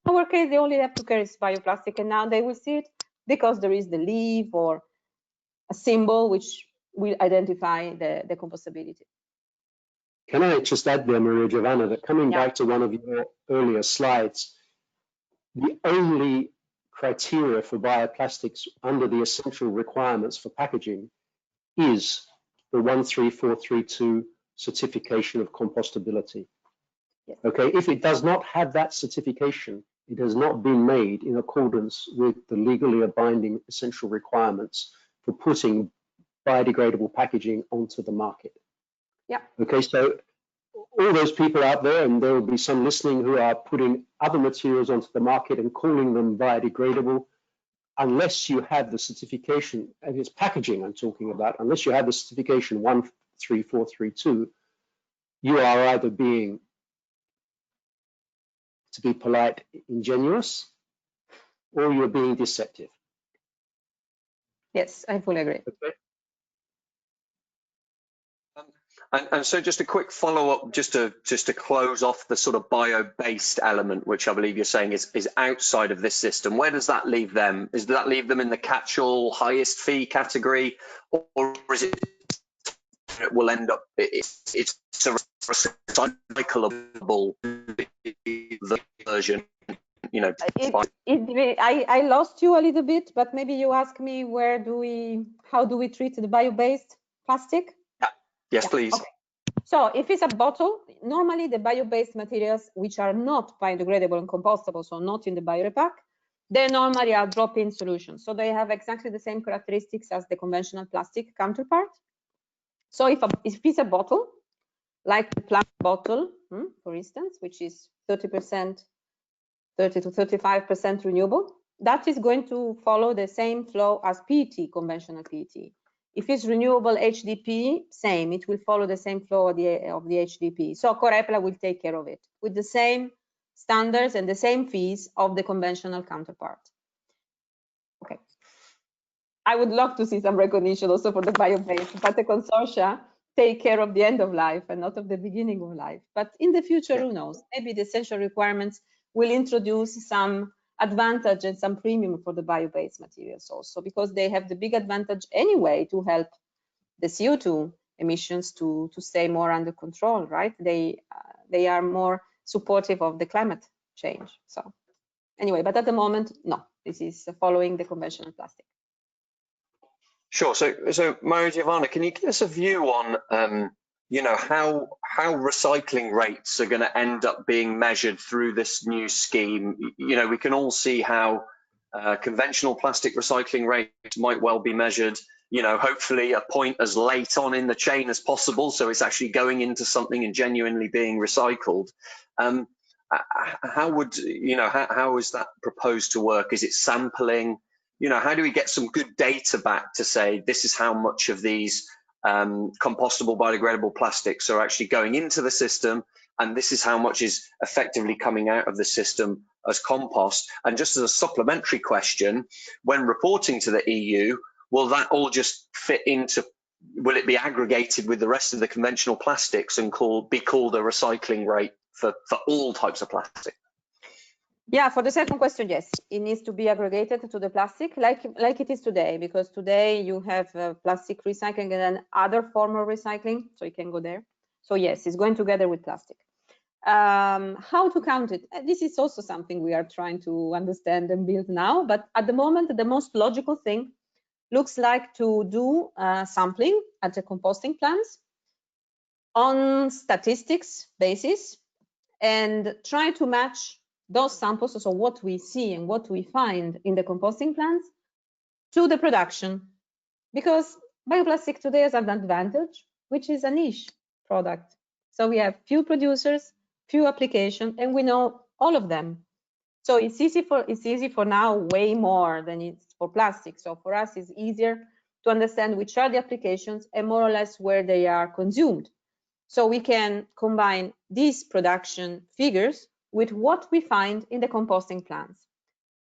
In our case, they only have to care it's bioplastic, and now they will see it because there is the leaf or a symbol which will identify the compostability. Can I just add there, Maria Giovanna, that coming back to one of your earlier slides, the only criteria for bioplastics under the essential requirements for packaging is the 13432 certification of compostability. Yes. Okay, if it does not have that certification, it has not been made in accordance with the legally binding essential requirements for putting biodegradable packaging onto the market. Yeah. Okay, so all those people out there, and there will be some listening who are putting other materials onto the market and calling them biodegradable, unless you have the certification, and it's packaging I'm talking about, unless you have the certification 13432, you are either being, to be polite, ingenuous, or you're being deceptive. Yes, I fully agree. Okay. And so just a quick follow-up, just to close off the sort of bio-based element, which I believe you're saying is outside of this system. Where does that leave them? Does that leave them in the catch-all highest fee category, or is it will end up it's a recyclable version? You know, I lost you a little bit, but maybe you ask me how do we treat the bio-based plastic? Yes, please. Okay. So if it's a bottle, normally the bio-based materials, which are not biodegradable and compostable, so not in the biorepack, they normally are drop-in solutions. So they have exactly the same characteristics as the conventional plastic counterpart. So if it's a bottle, like the plastic bottle, for instance, which is 30 to 35% renewable, that is going to follow the same flow as PET, conventional PET. If it's renewable HDP, same, it will follow the same flow of the HDP. So Corepla will take care of it with the same standards and the same fees of the conventional counterpart. Okay. I would love to see some recognition also for the bio-based, but the consortia take care of the end of life and not of the beginning of life. But in the future, who knows? Maybe the essential requirements will introduce some advantage and some premium for the bio-based materials also, because they have the big advantage anyway to help the CO2 emissions to stay more under control, right? They are more supportive of the climate change. So anyway, but at the moment, no, this is following the conventional plastic. Sure. So Maria Giovanna, can you give us a view on you know, how recycling rates are going to end up being measured through this new scheme? You know, we can all see how conventional plastic recycling rates might well be measured, you know, hopefully a point as late on in the chain as possible, so it's actually going into something and genuinely being recycled. How would, you know, how is that proposed to work? Is it sampling? You know, how do we get some good data back to say this is how much of these compostable biodegradable plastics are actually going into the system, and this is how much is effectively coming out of the system as compost? And just as a supplementary question, when reporting to the EU, will that all just fit into, will it be aggregated with the rest of the conventional plastics and be called a recycling rate for all types of plastic? Yeah, for the second question, yes, it needs to be aggregated to the plastic like it is today, because today you have plastic recycling and then other form of recycling, so you can go there. So yes, it's going together with plastic. How to count it? This is also something we are trying to understand and build now, but at the moment, the most logical thing looks like to do sampling at the composting plants on statistics basis and try to match those samples, so what we see and what we find in the composting plants, to the production. Because bioplastic today has an advantage, which is a niche product. So we have few producers, few applications, and we know all of them. So it's easy for now, way more than it's for plastic. So for us, it's easier to understand which are the applications and more or less where they are consumed. So we can combine these production figures with what we find in the composting plants.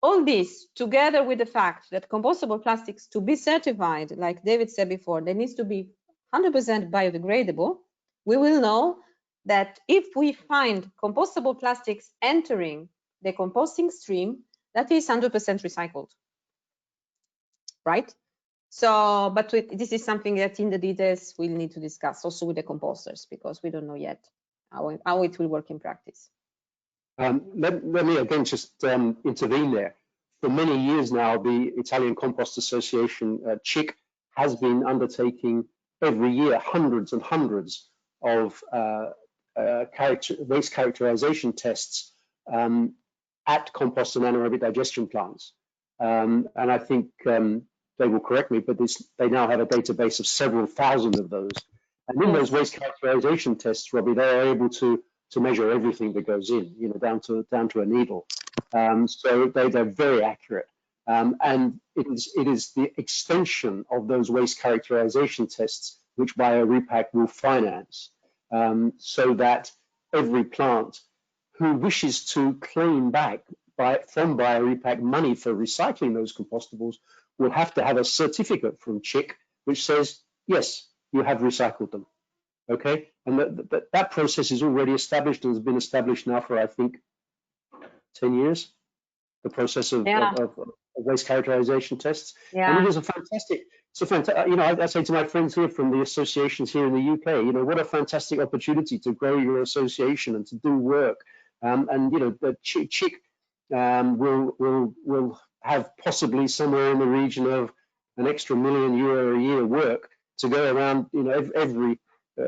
All this, together with the fact that compostable plastics, to be certified, like David said before, they need to be 100% biodegradable. We will know that if we find compostable plastics entering the composting stream, that is 100% recycled, right? So, but this is something that in the details we'll need to discuss also with the composters, because we don't know yet how it will work in practice. Let me again just intervene there. For many years now, the Italian Compost Association, CIC, has been undertaking every year hundreds and hundreds of waste characterization tests at compost and anaerobic digestion plants. And I think they will correct me, but they now have a database of several thousand of those. And in those waste characterization tests, Robbie, they are able to measure everything that goes in, you know, down to a needle. So they're very accurate. And it is the extension of those waste characterization tests which BioRepack will finance, so that every plant who wishes to claim back from BioRepack money for recycling those compostables will have to have a certificate from CHIC which says, yes, you have recycled them. Okay, and that process is already established and has been established now for, I think, 10 years, the process of waste characterization tests. And it is a fantastic, you know, I say to my friends here from the associations here in the UK, you know, what a fantastic opportunity to grow your association and to do work. And, you know, the CHIC will have possibly somewhere in the region of an extra €1 million a year work to go around, you know, every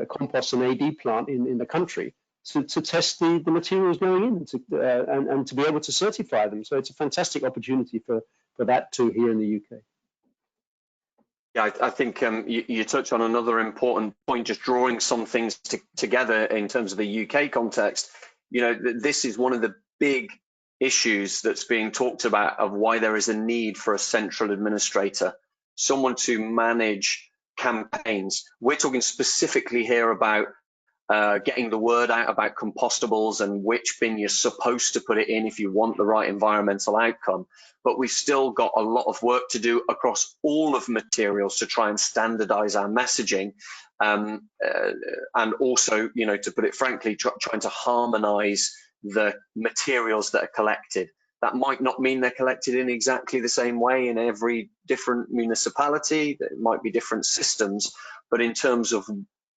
compost and AD plant in the country to test the materials going in and to be able to certify them. So it's a fantastic opportunity for that too here in the UK. Yeah, I think you touch on another important point, just drawing some things together in terms of the UK context. You know, this is one of the big issues that's being talked about of why there is a need for a central administrator, someone to manage campaigns. We're talking specifically here about getting the word out about compostables and which bin you're supposed to put it in if you want the right environmental outcome. But we've still got a lot of work to do across all of materials to try and standardize our messaging. And also, you know, to put it frankly, trying to harmonize the materials that are collected. That might not mean they're collected in exactly the same way in every different municipality. There might be different systems, but in terms of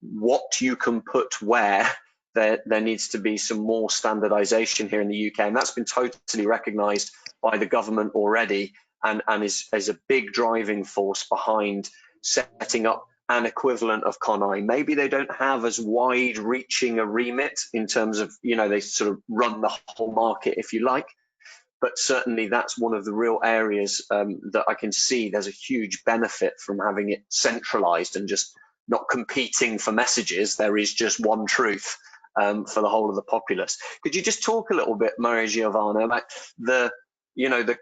what you can put where, there needs to be some more standardization here in the UK, and that's been totally recognized by the government already, and is a big driving force behind setting up an equivalent of CONI. Maybe they don't have as wide reaching a remit in terms of, you know, they sort of run the whole market, if you like, but certainly that's one of the real areas that I can see there's a huge benefit from having it centralized and just not competing for messages. There is just one truth for the whole of the populace. Could you just talk a little bit, Maria Giovanna, about the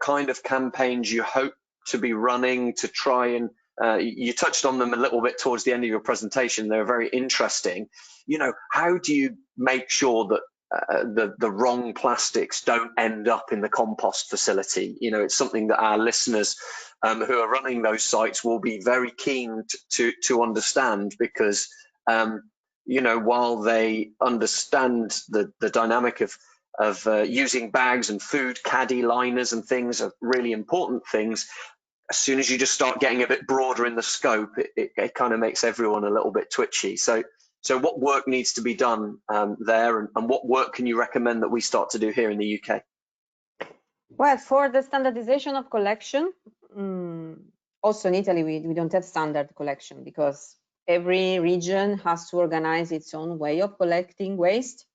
kind of campaigns you hope to be running to try and you touched on them a little bit towards the end of your presentation. They're very interesting. You know, how do you make sure that the wrong plastics don't end up in the compost facility? You know, it's something that our listeners who are running those sites will be very keen to understand, because you know, while they understand the dynamic of using bags and food caddy liners and things are really important things, as soon as you just start getting a bit broader in the scope, it kind of makes everyone a little bit twitchy. So what work needs to be done there, and what work can you recommend that we start to do here in the UK? Well, for the standardization of collection, also in Italy, we don't have standard collection because every region has to organize its own way of collecting waste,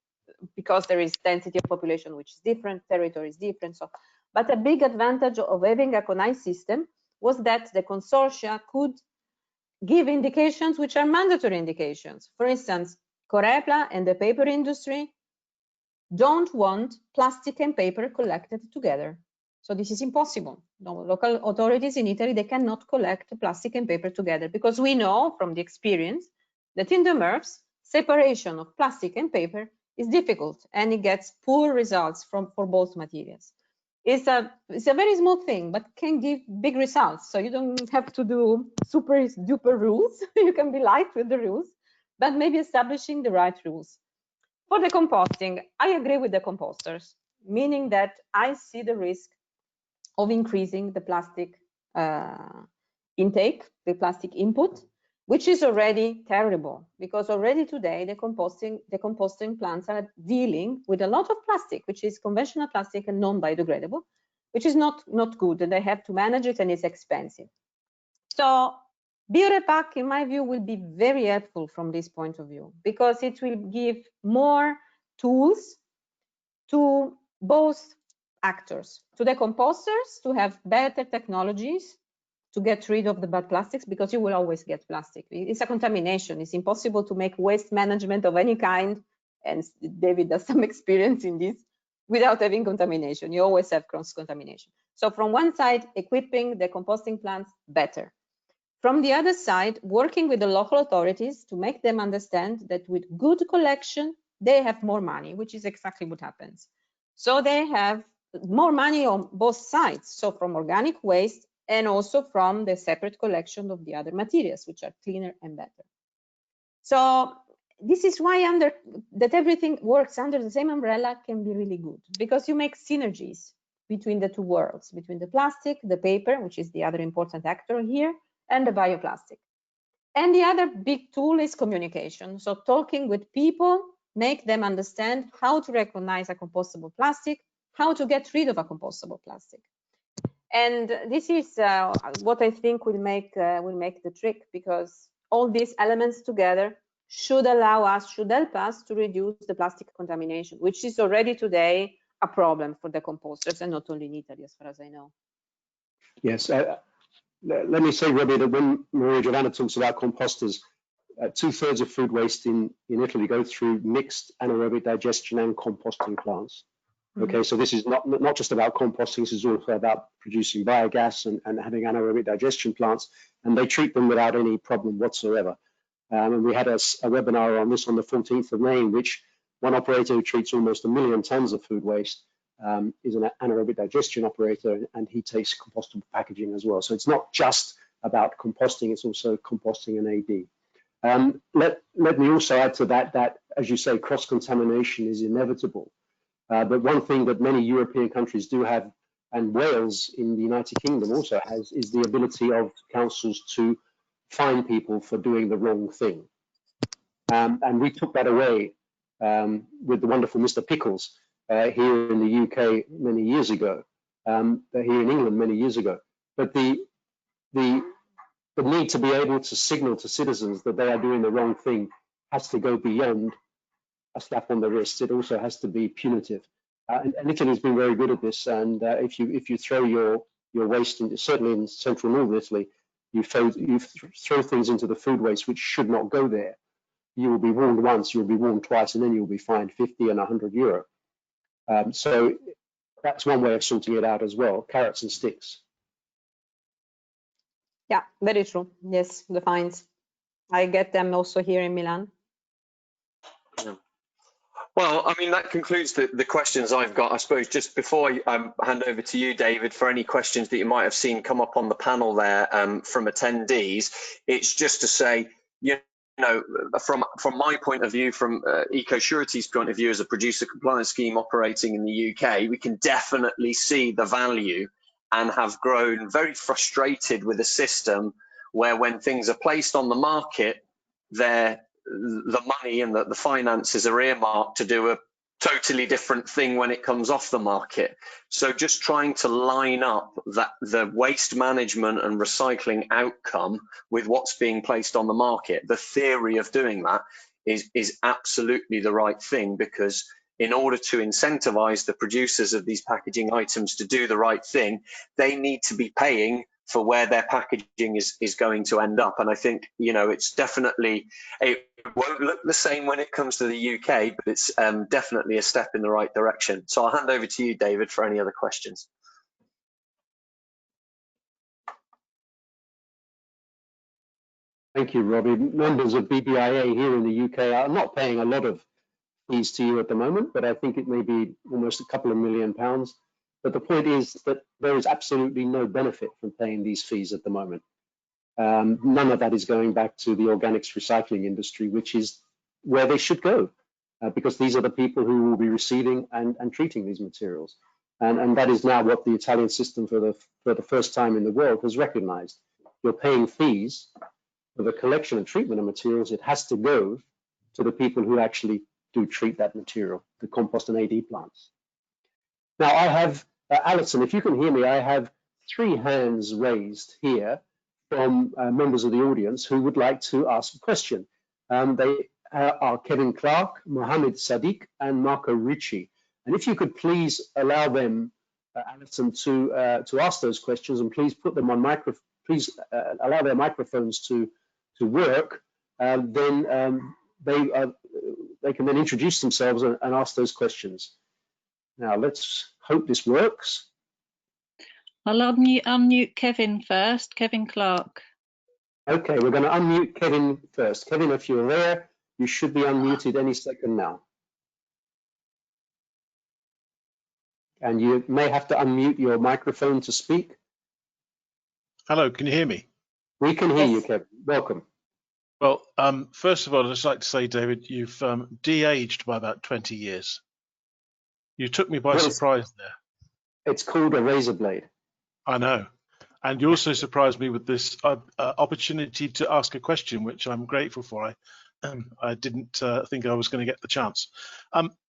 because there is density of population which is different, territory is different. So, but a big advantage of having a CONI system was that the consortia could give indications which are mandatory indications. For instance, Corepla and the paper industry don't want plastic and paper collected together. So this is impossible. No, local authorities in Italy, they cannot collect plastic and paper together, because we know from the experience that in the MRFs, separation of plastic and paper is difficult, and it gets poor results for both materials. It's a very small thing, but can give big results. So you don't have to do super duper rules. You can be light with the rules, but maybe establishing the right rules. For the composting, I agree with the composters, meaning that I see the risk of increasing the plastic intake, the plastic input, which is already terrible, because already today the composting plants are dealing with a lot of plastic, which is conventional plastic and non-biodegradable, which is not good, and they have to manage it, and it's expensive. So BioRepack, in my view, will be very helpful from this point of view, because it will give more tools to both actors, to the composters, to have better technologies to get rid of the bad plastics, because you will always get plastic. It's a contamination. It's impossible to make waste management of any kind, and David has some experience in this, without having contamination. You always have cross-contamination. So from one side, equipping the composting plants better. From the other side, working with the local authorities to make them understand that with good collection, they have more money, which is exactly what happens. So they have more money on both sides, so from organic waste and also from the separate collection of the other materials, which are cleaner and better. So this is why that everything works under the same umbrella can be really good, because you make synergies between the two worlds, between the plastic, the paper, which is the other important actor here, and the bioplastic. And the other big tool is communication. So talking with people, make them understand how to recognize a compostable plastic, how to get rid of a compostable plastic. And this is what I think will make the trick, because all these elements together should help us to reduce the plastic contamination, which is already today a problem for the composters, and not only in Italy, as far as I know. Yes, let me say, Robbie, that when Maria Giovanna talks about composters, 2/3 of food waste in Italy go through mixed anaerobic digestion and composting plants. Okay, so this is not just about composting, this is also about producing biogas and having anaerobic digestion plants, and they treat them without any problem whatsoever. And we had a webinar on this on the 14th of May, in which one operator who treats almost 1 million tons of food waste is an anaerobic digestion operator, and he takes compostable packaging as well. So it's not just about composting, it's also composting and AD. Let me also add to that, as you say, cross-contamination is inevitable. But one thing that many European countries do have, and Wales in the United Kingdom also has, is the ability of councils to fine people for doing the wrong thing. And we took that away with the wonderful Mr. Pickles here in the UK many years ago, here in England many years ago. But the need to be able to signal to citizens that they are doing the wrong thing has to go beyond a slap on the wrist. It also has to be punitive. And Italy has been very good at this. And if you throw your waste into, certainly in central northern Italy, you throw things into the food waste which should not go there, you will be warned once, you will be warned twice, and then you'll be fined 50 and 100 euro. So that's one way of sorting it out as well, carrots and sticks. Yeah, very true. Yes, the fines. I get them also here in Milan. Yeah. Well, I mean, that concludes the questions I've got. I suppose just before I hand over to you, David, for any questions that you might have seen come up on the panel there from attendees, it's just to say, you know, from my point of view, from EcoSurity's point of view as a producer compliance scheme operating in the UK, we can definitely see the value and have grown very frustrated with a system where when things are placed on the market, the money and the finances are earmarked to do a totally different thing when it comes off the market. So just trying to line up the waste management and recycling outcome with what's being placed on the market, the theory of doing that is absolutely the right thing, because in order to incentivize the producers of these packaging items to do the right thing, they need to be paying for where their packaging is going to end up. And I think, you know, it's definitely, it won't look the same when it comes to the UK, but it's definitely a step in the right direction. So I'll hand over to you, David, for any other questions. Thank you, Robbie. Members of BBIA here in the UK are not paying a lot of fees to you at the moment, but I think it may be almost a couple of £1 million. But the point is that there is absolutely no benefit from paying these fees at the moment. None of that is going back to the organics recycling industry, which is where they should go, because these are the people who will be receiving and treating these materials. And that is now what the Italian system for the first time in the world has recognized. You're paying fees for the collection and treatment of materials. It has to go to the people who actually do treat that material, the compost and AD plants. Now I have, Alison, if you can hear me, I have 3 hands raised here from members of the audience who would like to ask a question. They are Kevin Clark, Mohammed Sadiq, and Marco Ricci. And if you could please allow them, Alison, to ask those questions, and please put them on please allow their microphones to work. Then they can then introduce themselves and ask those questions. Now let's hope this works. I'll unmute Kevin first, Kevin Clark. Okay, we're going to unmute Kevin first. Kevin, if you're there, you should be unmuted any second now. And you may have to unmute your microphone to speak. Hello, can you hear me? We can hear you, Yes. Kevin. Welcome. Well, first of all, I'd just like to say, David, you've de-aged by about 20 years. You took me by Well, surprise there. It's called a razor blade. I know. And you also surprised me with this opportunity to ask a question, which I'm grateful for. I didn't think I was going to get the chance.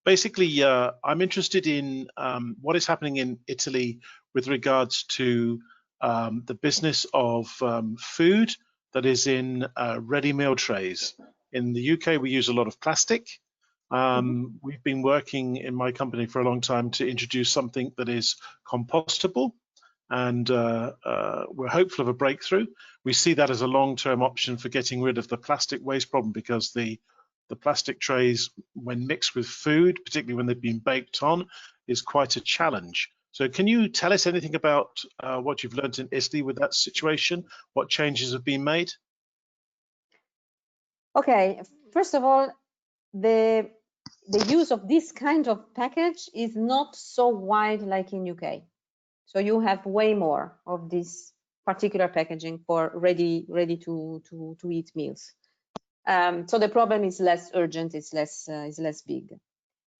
Basically, I'm interested in what is happening in Italy with regards to the business of food that is in ready meal trays. In the UK, we use a lot of plastic. We've been working in my company for a long time to introduce something that is compostable, and we're hopeful of a breakthrough. We see that as a long-term option for getting rid of the plastic waste problem, because the plastic trays, when mixed with food, particularly when they've been baked on, is quite a challenge. So can you tell us anything about what you've learned in Italy with that situation? What changes have been made? Okay, first of all, the use of this kind of package is not so wide like in UK. So you have way more of this particular packaging for ready to eat meals. So the problem is less urgent, it's less big.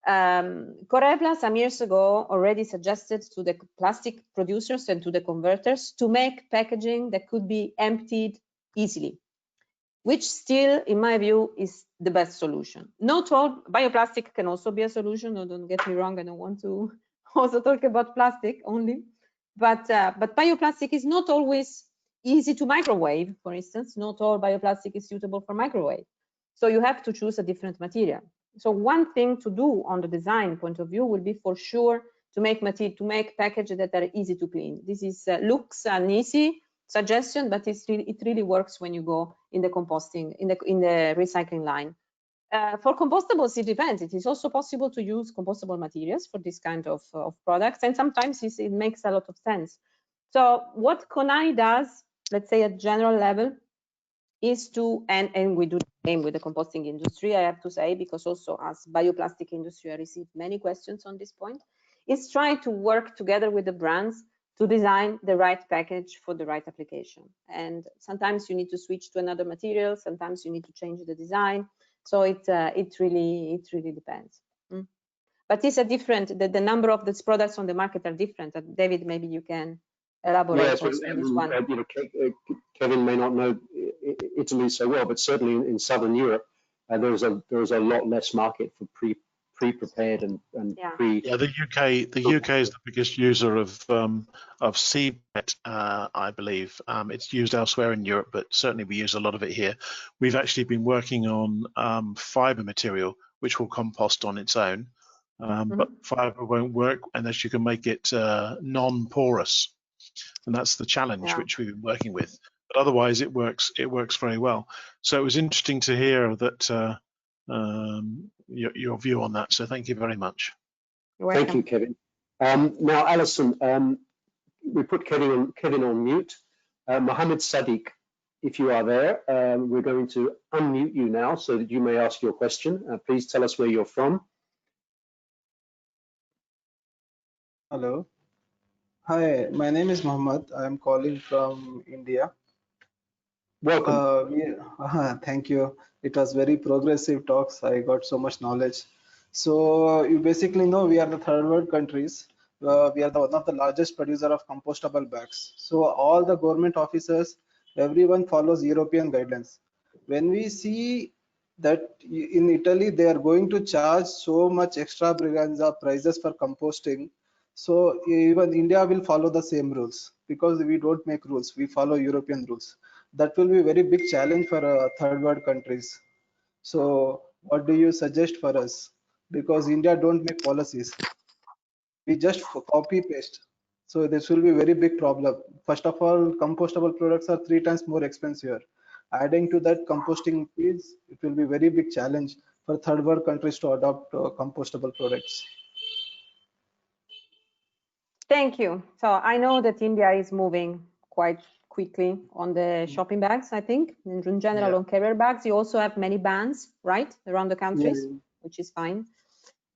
Corepla some years ago already suggested to the plastic producers and to the converters to make packaging that could be emptied easily, which still, in my view, is the best solution. Not all bioplastic can also be a solution. No, don't get me wrong. I don't want to also talk about plastic only, but bioplastic is not always easy to microwave. For instance, not all bioplastic is suitable for microwave. So you have to choose a different material. So one thing to do on the design point of view will be for sure to make packages that are easy to clean. This is looks an easy suggestion, but it really works when you go in the composting, in the recycling line. For compostables, it depends. It is also possible to use compostable materials for this kind of products, and sometimes it makes a lot of sense. So what CONAI does, let's say at general level, is to, and we do the same with the composting industry, I have to say, because also as bioplastic industry, I received many questions on this point, is try to work together with the brands to design the right package for the right application. And sometimes you need to switch to another material, sometimes you need to change the design. So it really depends. But it's a different, the number of these products on the market are different. David, maybe you can elaborate Yes, also on this one. Kevin may not know Italy so well, but certainly in Southern Europe, there is a lot less market for pre-prepared and pre. Yeah, the UK is the biggest user of seabed, I believe. It's used elsewhere in Europe, but certainly we use a lot of it here. We've actually been working on fiber material, which will compost on its own, but fiber won't work unless you can make it non-porous, and that's the challenge which we've been working with. But otherwise, it works very well. So it was interesting to hear that. Your view on that. So thank you very much. Thank you, Kevin. Now, Alison, we put Kevin on mute. Mohammed Sadiq, if you are there, we're going to unmute you now so that you may ask your question. Please tell us where you're from. Hello. Hi, my name is Mohammed. I am calling from India. Welcome. Thank you. It was very progressive talks. I got so much knowledge. So you basically know we are the third world countries. We are one of the largest producer of compostable bags. So all the government officers, everyone follows European guidelines. When we see that in Italy, they are going to charge so much extravaganza prices for composting. So even India will follow the same rules, because we don't make rules, we follow European rules. That will be a very big challenge for third world countries. So what do you suggest for us? Because India don't make policies, we just copy paste. So this will be a very big problem. First of all, compostable products are 3 times more expensive. Adding to that composting fees, it will be a very big challenge for third world countries to adopt compostable products. Thank you. So I know that India is moving quite quickly on the shopping bags, I think. In general, on carrier bags, you also have many bans, right, around the countries, which is fine.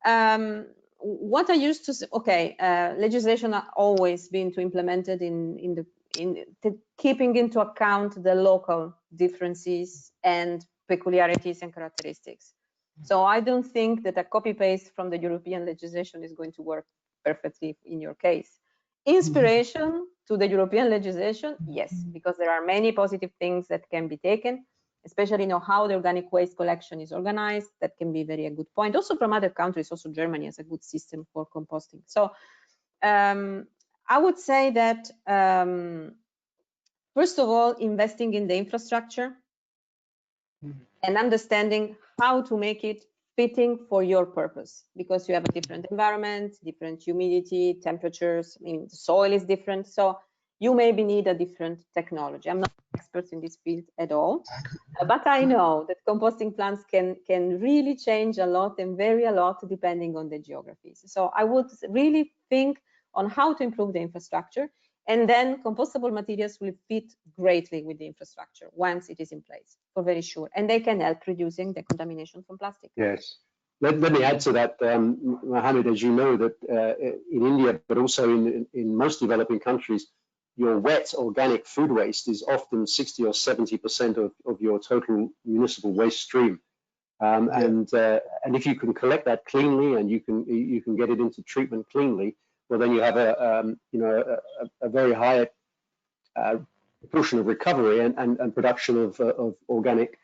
What I used to say, okay, legislation has always been to implemented in keeping into account the local differences and peculiarities and characteristics. So I don't think that a copy paste from the European legislation is going to work perfectly in your case. Inspiration to the European legislation, yes, because there are many positive things that can be taken, especially how the organic waste collection is organized. That can be a good point. Also from other countries, also Germany has a good system for composting. So I would say that first of all, investing in the infrastructure and understanding how to make it fitting for your purpose, because you have a different environment, different humidity, temperatures. I mean, the soil is different, so you maybe need a different technology. I'm not an expert in this field at all, but I know that composting plants can really change a lot and vary a lot depending on the geographies. So I would really think on how to improve the infrastructure, and then compostable materials will fit greatly with the infrastructure once it is in place, for very sure. And they can help reducing the contamination from plastic. Yes. Let me add to that, Mohammed, as you know, that in India, but also in most developing countries, your wet organic food waste is often 60 or 70% of your total municipal waste stream. And if you can collect that cleanly and you can get it into treatment cleanly, well, then you have a very high proportion of recovery and production of organic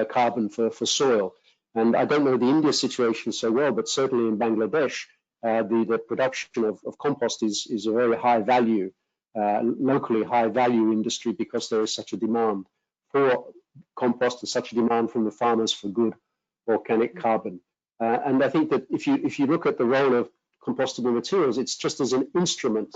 carbon for soil. And I don't know the India situation so well, but certainly in Bangladesh, the production of compost is a very high value, locally high value industry, because there is such a demand for compost and such a demand from the farmers for good organic carbon. And I think that if you look at the role of compostable materials, it's just as an instrument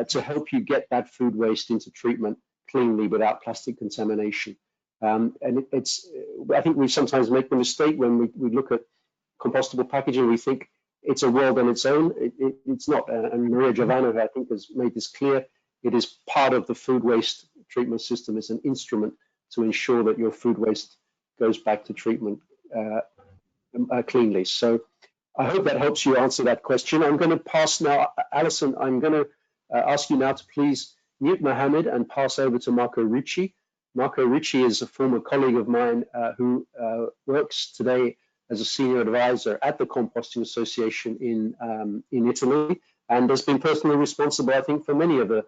to help you get that food waste into treatment cleanly without plastic contamination. And I think we sometimes make the mistake when we look at compostable packaging, we think it's a world on its own. It's not. And Maria Giovanna, I think, has made this clear. It is part of the food waste treatment system. It's an instrument to ensure that your food waste goes back to treatment cleanly. So I hope that helps you answer that question. I'm going to pass now, Alison, I'm going to ask you now to please mute Mohammed and pass over to Marco Ricci. Marco Ricci is a former colleague of mine who works today as a senior advisor at the Composting Association in Italy, and has been personally responsible, I think, for many of the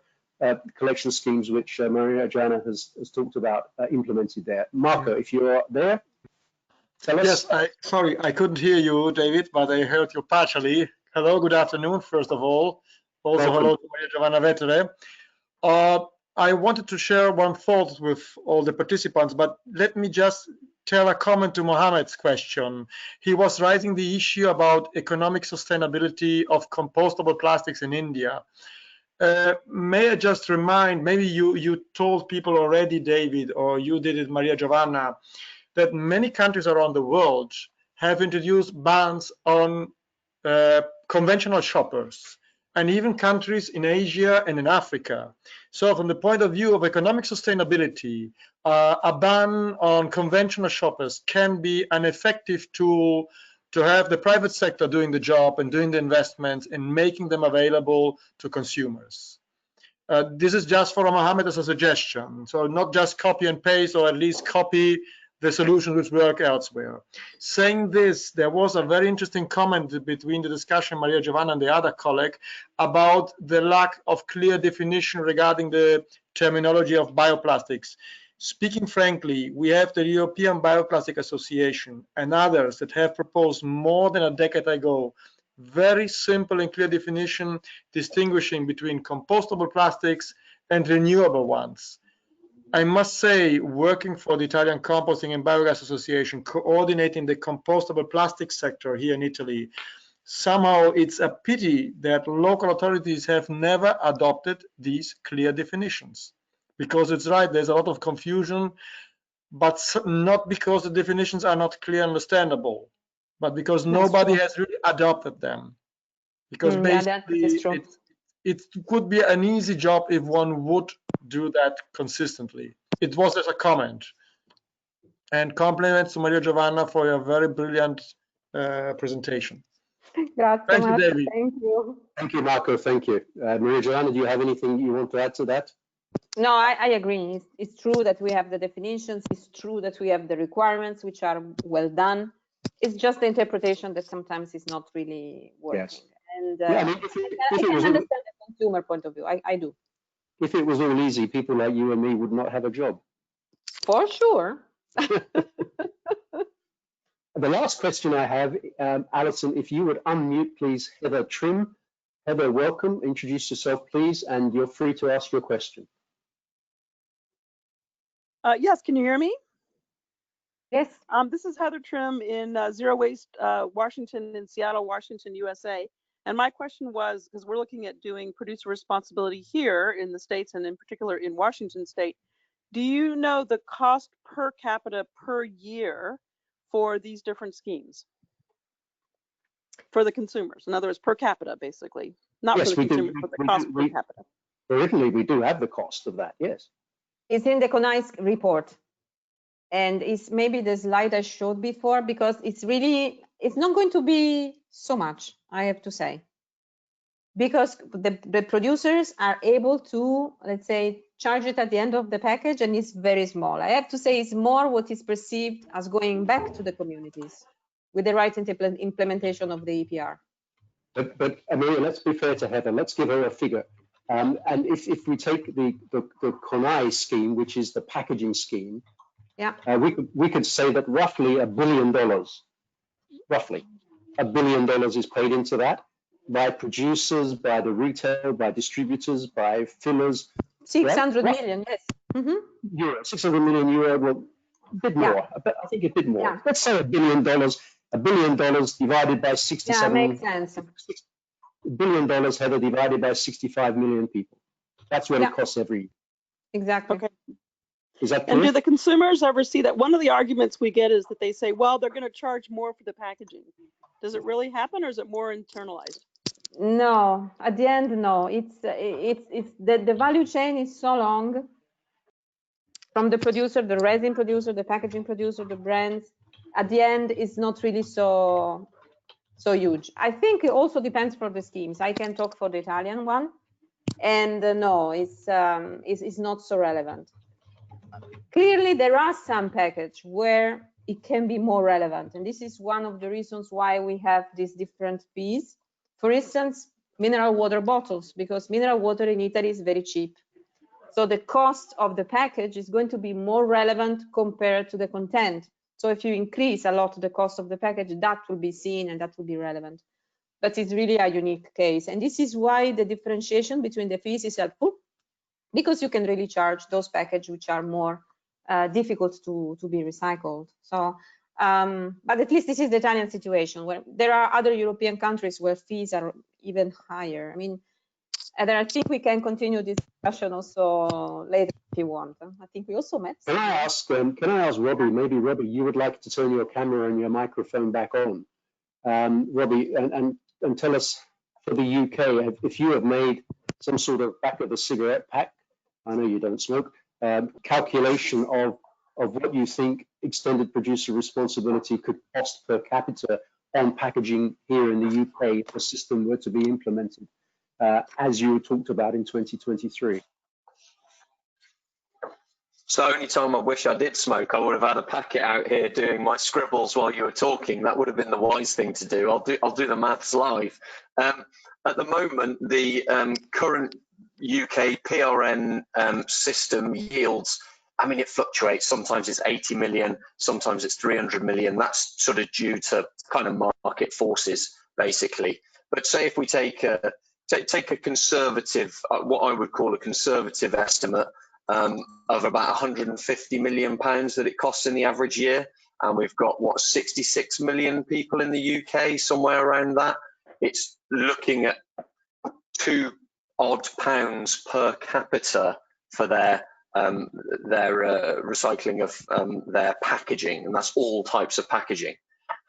collection schemes which Maria Giovanna has talked about implemented there. Marco, if you are there, tell us. Yes, sorry, I couldn't hear you, David, but I heard you partially. Hello, good afternoon, first of all. Also, welcome. Hello to Maria Giovanna Vettere. I wanted to share one thought with all the participants, but let me just tell a comment to Mohammed's question. He was raising the issue about economic sustainability of compostable plastics in India. May I just remind, maybe you told people already, David, or you did it, Maria Giovanna, that many countries around the world have introduced bans on conventional shoppers, and even countries in Asia and in Africa. So from the point of view of economic sustainability, a ban on conventional shoppers can be an effective tool to have the private sector doing the job and doing the investments and making them available to consumers. This is just for Mohammed as a suggestion. So not just copy and paste, or at least copy the solutions which work elsewhere. Saying this, there was a very interesting comment between the discussion, Maria Giovanna and the other colleague, about the lack of clear definition regarding the terminology of bioplastics. Speaking frankly, we have the European Bioplastic Association and others that have proposed more than a decade ago very simple and clear definition distinguishing between compostable plastics and renewable ones. I must say, working for the Italian Composting and Biogas Association, coordinating the compostable plastic sector here in Italy, somehow it's a pity that local authorities have never adopted these clear definitions. Because it's right, there's a lot of confusion, but not because the definitions are not clear and understandable, but because nobody has really adopted them. because Yeah, that is basically true. it could be an easy job if one would do that consistently. It was as a comment. And compliments to Maria Giovanna for your very brilliant presentation. Grazie, Thank you, Marco. David. Thank you. Thank you, Marco. Thank you. Maria Joanna, do you have anything you want to add to that? No, I agree. It's true that we have the definitions. It's true that we have the requirements, which are well done. It's just the interpretation that sometimes is not really working. Yes. And Yeah, I mean, I can understand the consumer point of view. I do. If it was all easy, people like you and me would not have a job. For sure. The last question I have, Alison, if you would unmute, please, Heather Trim. Heather, welcome. Introduce yourself, please, and you're free to ask your question. Yes, can you hear me? Yes. This is Heather Trim in Zero Waste Washington in Seattle, Washington, USA. And my question was, because we're looking at doing producer responsibility here in the States and in particular in Washington State, do you know the cost per capita per year for these different schemes? For the consumers, in other words, per capita, basically. Not Yes, for the consumers, but the cost per capita. For Italy, we do have the cost of that, yes. It's in the CONAI's report. And it's maybe the slide I showed before, because it's not going to be so much, I have to say. Because the producers are able to, let's say, charge it at the end of the package, and it's very small. I have to say it's more what is perceived as going back to the communities with the right implementation of the EPR. But Amelia, let's be fair to Heather. Let's give her a figure. And if we take the CONAI scheme, which is the packaging scheme, yeah, we could say that roughly $1 billion, roughly $1 billion is paid into that by producers, by the retail, by distributors, by fillers. 600 million, yes. Mm-hmm. Euro, 600 million euro, well, a bit more. Yeah. I think a bit more. Yeah. Let's say $1 billion. $1 billion divided by 67. Yeah, makes sense. $1 billion, Heather, divided by 65 million people. That's what it costs every year. Exactly. Okay. Is that clear? And do the consumers ever see that? One of the arguments we get is that they say, well, they're going to charge more for the packaging. Does it really happen, or is it more internalized? No, at the end, no. It's the value chain is so long, from the producer, the resin producer, the packaging producer, the brands. At the end, it's not really so huge. I think it also depends for the schemes. I can talk for the Italian one, and no, it's not so relevant. Clearly, there are some packages where it can be more relevant, and this is one of the reasons why we have these different fees. For instance, mineral water bottles, because mineral water in Italy is very cheap. So the cost of the package is going to be more relevant compared to the content. So if you increase a lot the cost of the package, that will be seen and that will be relevant. But it's really a unique case. And this is why the differentiation between the fees is helpful, because you can really charge those packages which are more difficult to be recycled. So, but at least this is the Italian situation, where there are other European countries where fees are even higher. I mean, Heather, I think we can continue this discussion also later if you want. I think we also met. Can I ask Robbie, maybe Robbie, you would like to turn your camera and your microphone back on. Robbie, and tell us for the UK, if you have made some sort of back of the cigarette pack, I know you don't smoke, calculation of what you think extended producer responsibility could cost per capita on packaging here in the UK if the system were to be implemented, as you talked about in 2023. It's the only time I wish I did smoke. I would have had a packet out here doing my scribbles while you were talking. That would have been the wise thing to do. I'll do the maths live. At the moment, the current UK PRN system yields, I mean, it fluctuates. Sometimes it's 80 million, sometimes it's 300 million. That's sort of due to kind of market forces, basically. But say if we take a conservative, what I would call a conservative estimate, of about 150 million pounds that it costs in the average year, and we've got what, 66 million people in the UK, somewhere around that. It's looking at £2 odd per capita for their recycling of their packaging, and that's all types of packaging.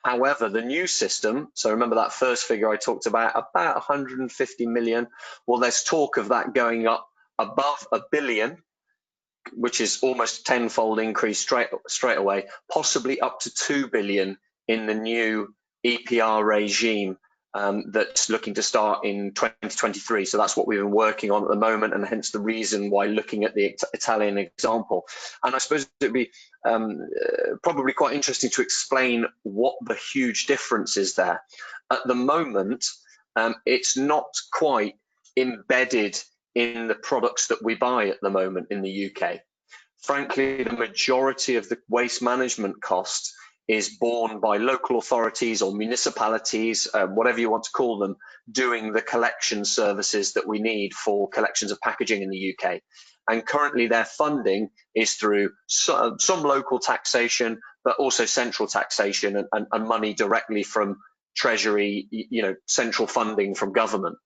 However, the new system, so remember that first figure I talked about 150 million. Well, there's talk of that going up above $1 billion, which is almost a tenfold increase straight away, possibly up to 2 billion in the new EPR regime that's looking to start in 2023. So that's what we've been working on at the moment, and hence the reason why looking at the Italian example. And I suppose it'd be probably quite interesting to explain what the huge difference is there. At the moment, it's not quite embedded in the products that we buy at the moment in the UK. Frankly, the majority of the waste management cost is borne by local authorities or municipalities, whatever you want to call them, doing the collection services that we need for collections of packaging in the UK. And currently their funding is through some local taxation, but also central taxation and money directly from Treasury, central funding from government.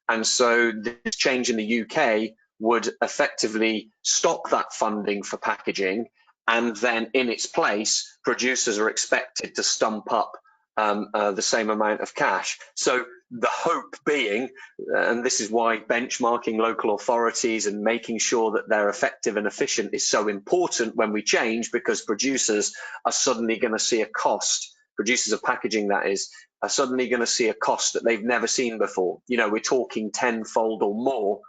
And so this change in the UK would effectively stop that funding for packaging, and then in its place, producers are expected to stump up the same amount of cash. So the hope being, and this is why benchmarking local authorities and making sure that they're effective and efficient is so important when we change, because producers are suddenly going to see a cost, producers of packaging that is, are suddenly going to see a cost that they've never seen before. We're talking tenfold or more.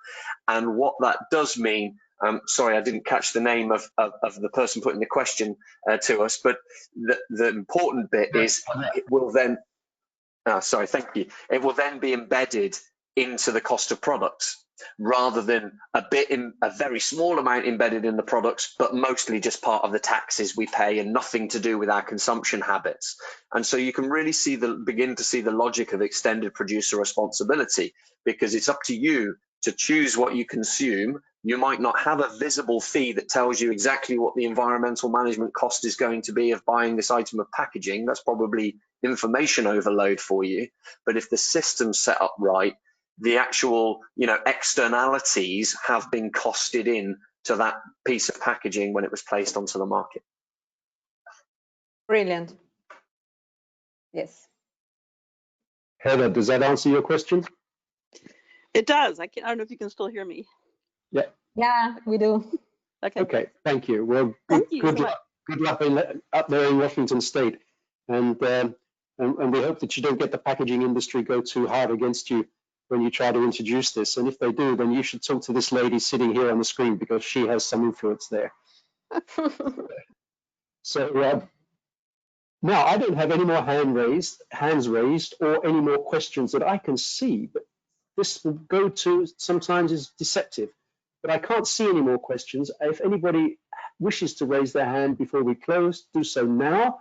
And what that does mean, sorry, I didn't catch the name of the person putting the question to us, but the important bit is it will then, sorry, thank you. It will then be embedded into the cost of products, rather than a very small amount embedded in the products, but mostly just part of the taxes we pay and nothing to do with our consumption habits. And so you can really begin to see the logic of extended producer responsibility, because it's up to you to choose what you consume. You might not have a visible fee that tells you exactly what the environmental management cost is going to be of buying this item of packaging. That's probably information overload for you. But if the system's set up right, the actual, externalities have been costed in to that piece of packaging when it was placed onto the market. Brilliant. Yes. Heather, does that answer your question? It does. I don't know if you can still hear me. Yeah. Yeah, we do. Okay. Thank you. Well, Thank you so much. Good luck up there in Washington State, and we hope that you don't get the packaging industry go too hard against you when you try to introduce this. And if they do, then you should talk to this lady sitting here on the screen, because she has some influence there. So now I don't have any more hands raised, or any more questions that I can see. But this will go to, sometimes is deceptive, but I can't see any more questions. If anybody wishes to raise their hand before we close, do so now.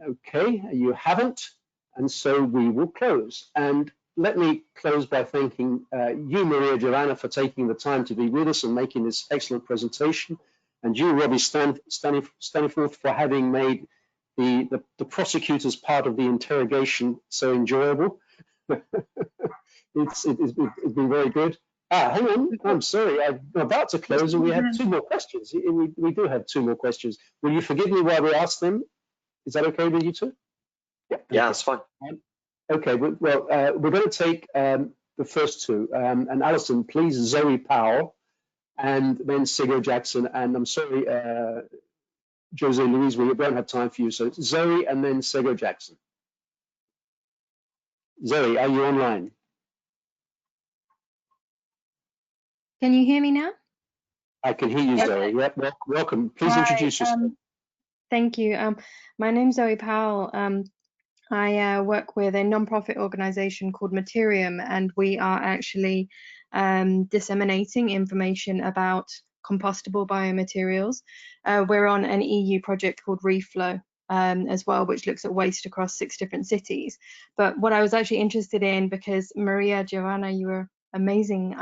Okay, you haven't, and so we will close. And let me close by thanking you, Maria Joanna, for taking the time to be with us and making this excellent presentation, and you, Robbie Staniforth, for having made the prosecutor's part of the interrogation so enjoyable. It's been very good. Hang on, I'm sorry, I'm about to close, and we have 2 more questions. We do have 2 more questions. Will you forgive me while we ask them? Is that okay with you two? Yeah, that's fine. Okay, well, we're going to take the first 2. And Alison, please, Zoe Powell, and then Sigo Jackson. And I'm sorry, Jose Luis, we won't have time for you. So Zoe and then Sigo Jackson. Zoe, are you online? Can you hear me now? I can hear you, Zoe. Yep, welcome. Please introduce yourself. Thank you. My name's Zoe Powell. I work with a non-profit organization called Materium, and we are actually disseminating information about compostable biomaterials. We're on an EU project called Reflow as well, which looks at waste across 6 different cities. But what I was actually interested in, because Maria Joanna, you were amazing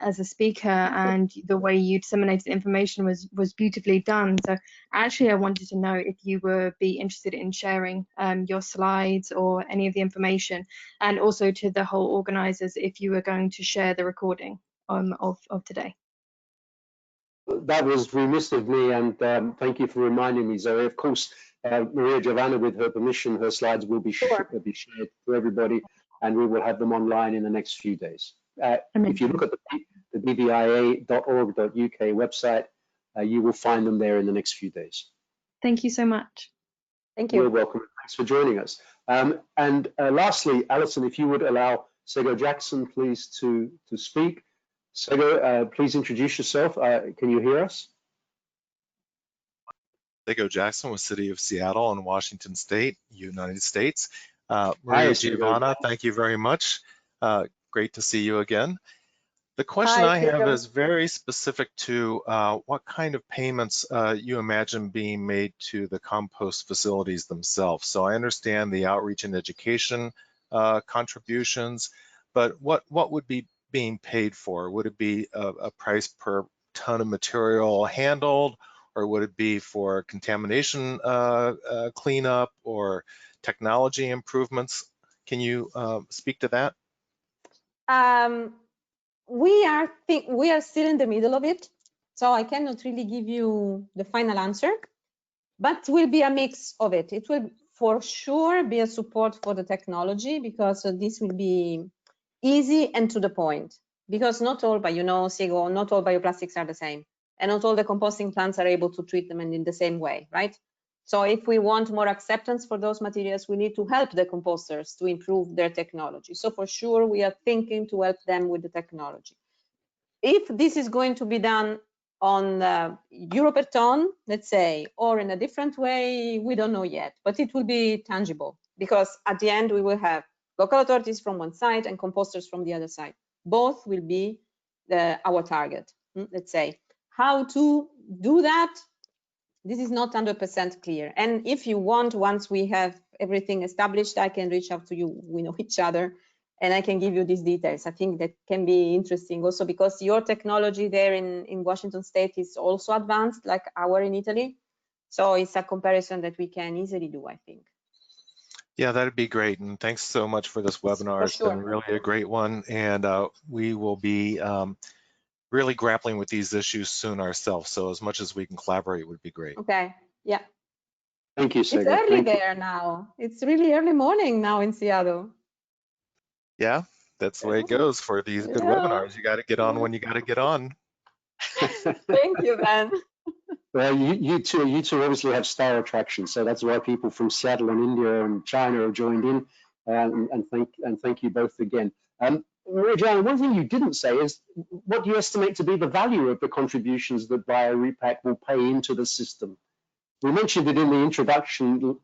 as a speaker, and the way you disseminated information was beautifully done. So actually I wanted to know if you would be interested in sharing your slides or any of the information, and also to the whole organizers, if you were going to share the recording of today. That was remiss of me, and thank you for reminding me, Zoe. Of course, Maria Giovanna, with her permission, her slides will be, shared for everybody, and we will have them online in the next few days. If you look at the bbia.org.uk website, you will find them there in the next few days. Thank you so much. Thank you. You're welcome. Thanks for joining us. And lastly, Alison, if you would allow Sego Jackson, please, to speak. Sego, please introduce yourself. Can you hear us? Sego Jackson with City of Seattle in Washington State, United States. Hi, Maria Sego. Giovanna, thank you very much. Great to see you again. The question Hi, I have Sego. is very specific to what kind of payments you imagine being made to the compost facilities themselves. So I understand the outreach and education contributions, but what would be being paid for? Would it be a price per ton of material handled, or would it be for contamination cleanup or technology improvements? Can you speak to that? We are still in the middle of it, so I cannot really give you the final answer, but will be a mix of it. It will for sure be a support for the technology, because this will be easy and to the point, because not all, but Sego, not all bioplastics are the same, and not all the composting plants are able to treat them in the same way, right? So if we want more acceptance for those materials, we need to help the composters to improve their technology. So for sure, we are thinking to help them with the technology. If this is going to be done on euro per ton, let's say, or in a different way, we don't know yet, but it will be tangible, because at the end we will have local authorities from one side and composters from the other side. Both will be our target, let's say. How to do that? This is not 100% clear. And if you want, once we have everything established, I can reach out to you. We know each other, and I can give you these details. I think that can be interesting also, because your technology there in Washington State is also advanced, like our in Italy. So it's a comparison that we can easily do, I think. Yeah, that'd be great. And thanks so much for this webinar. It's been really a great one. And we will be really grappling with these issues soon ourselves. So as much as we can collaborate would be great. Okay, yeah. Thank you, Sego. It's early there now. It's really early morning now in Seattle. Yeah, that's the way it goes for these good webinars. You got to get on when you got to get on. Thank you, Ben. Well, you two obviously have star attraction, so that's why people from Seattle and India and China have joined in. And thank you both again. Maria Giovanna, one thing you didn't say is, what do you estimate to be the value of the contributions that BioRepack will pay into the system? We mentioned it in the introduction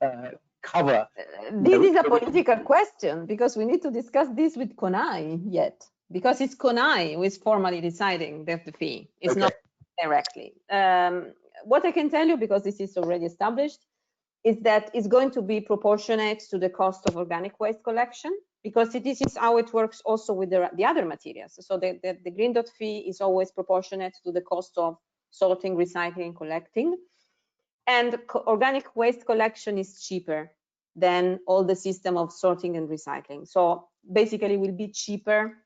cover. This is a political question, because we need to discuss this with CONAI yet, because it's CONAI who is formally deciding the fee. It's not directly. What I can tell you, because this is already established, is that it's going to be proportionate to the cost of organic waste collection, because this is how it works also with the other materials. So the green dot fee is always proportionate to the cost of sorting, recycling, collecting. And organic waste collection is cheaper than all the system of sorting and recycling. So basically will be cheaper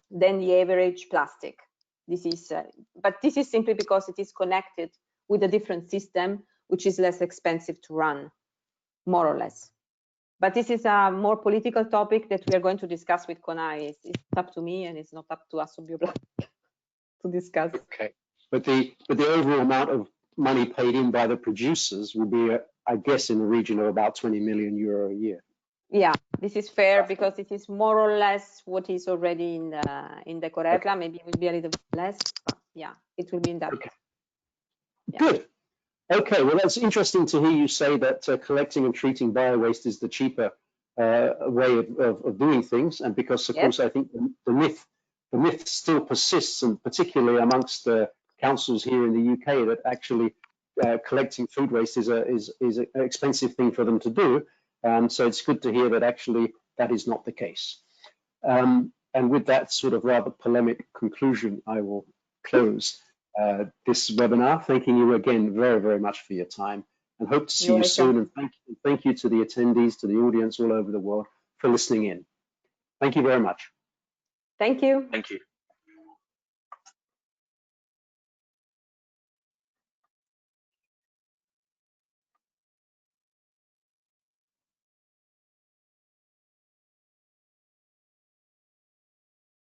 than the average plastic. This is, but this is simply because it is connected with a different system, which is less expensive to run, more or less. But this is a more political topic that we are going to discuss with CONAI. It's up to me, and it's not up to us to discuss. Okay, but the overall amount of money paid in by the producers will be, I guess, in the region of about 20 million euro a year. Yeah, this is fair, because it is more or less what is already in the Corepla. Maybe it will be a little bit less, but yeah, it will be in that. Okay. Yeah. Good. Okay, well, that's interesting to hear you say that collecting and treating bio-waste is the cheaper way of doing things, and because, of course, I think the myth still persists, and particularly amongst the councils here in the UK, that actually collecting food waste is an expensive thing for them to do. So it's good to hear that actually that is not the case. And with that sort of rather polemic conclusion, I will close this webinar, thanking you again very, very much for your time, and hope to see you soon. And thank you to the attendees, to the audience all over the world for listening in. Thank you very much. Thank you. Thank you.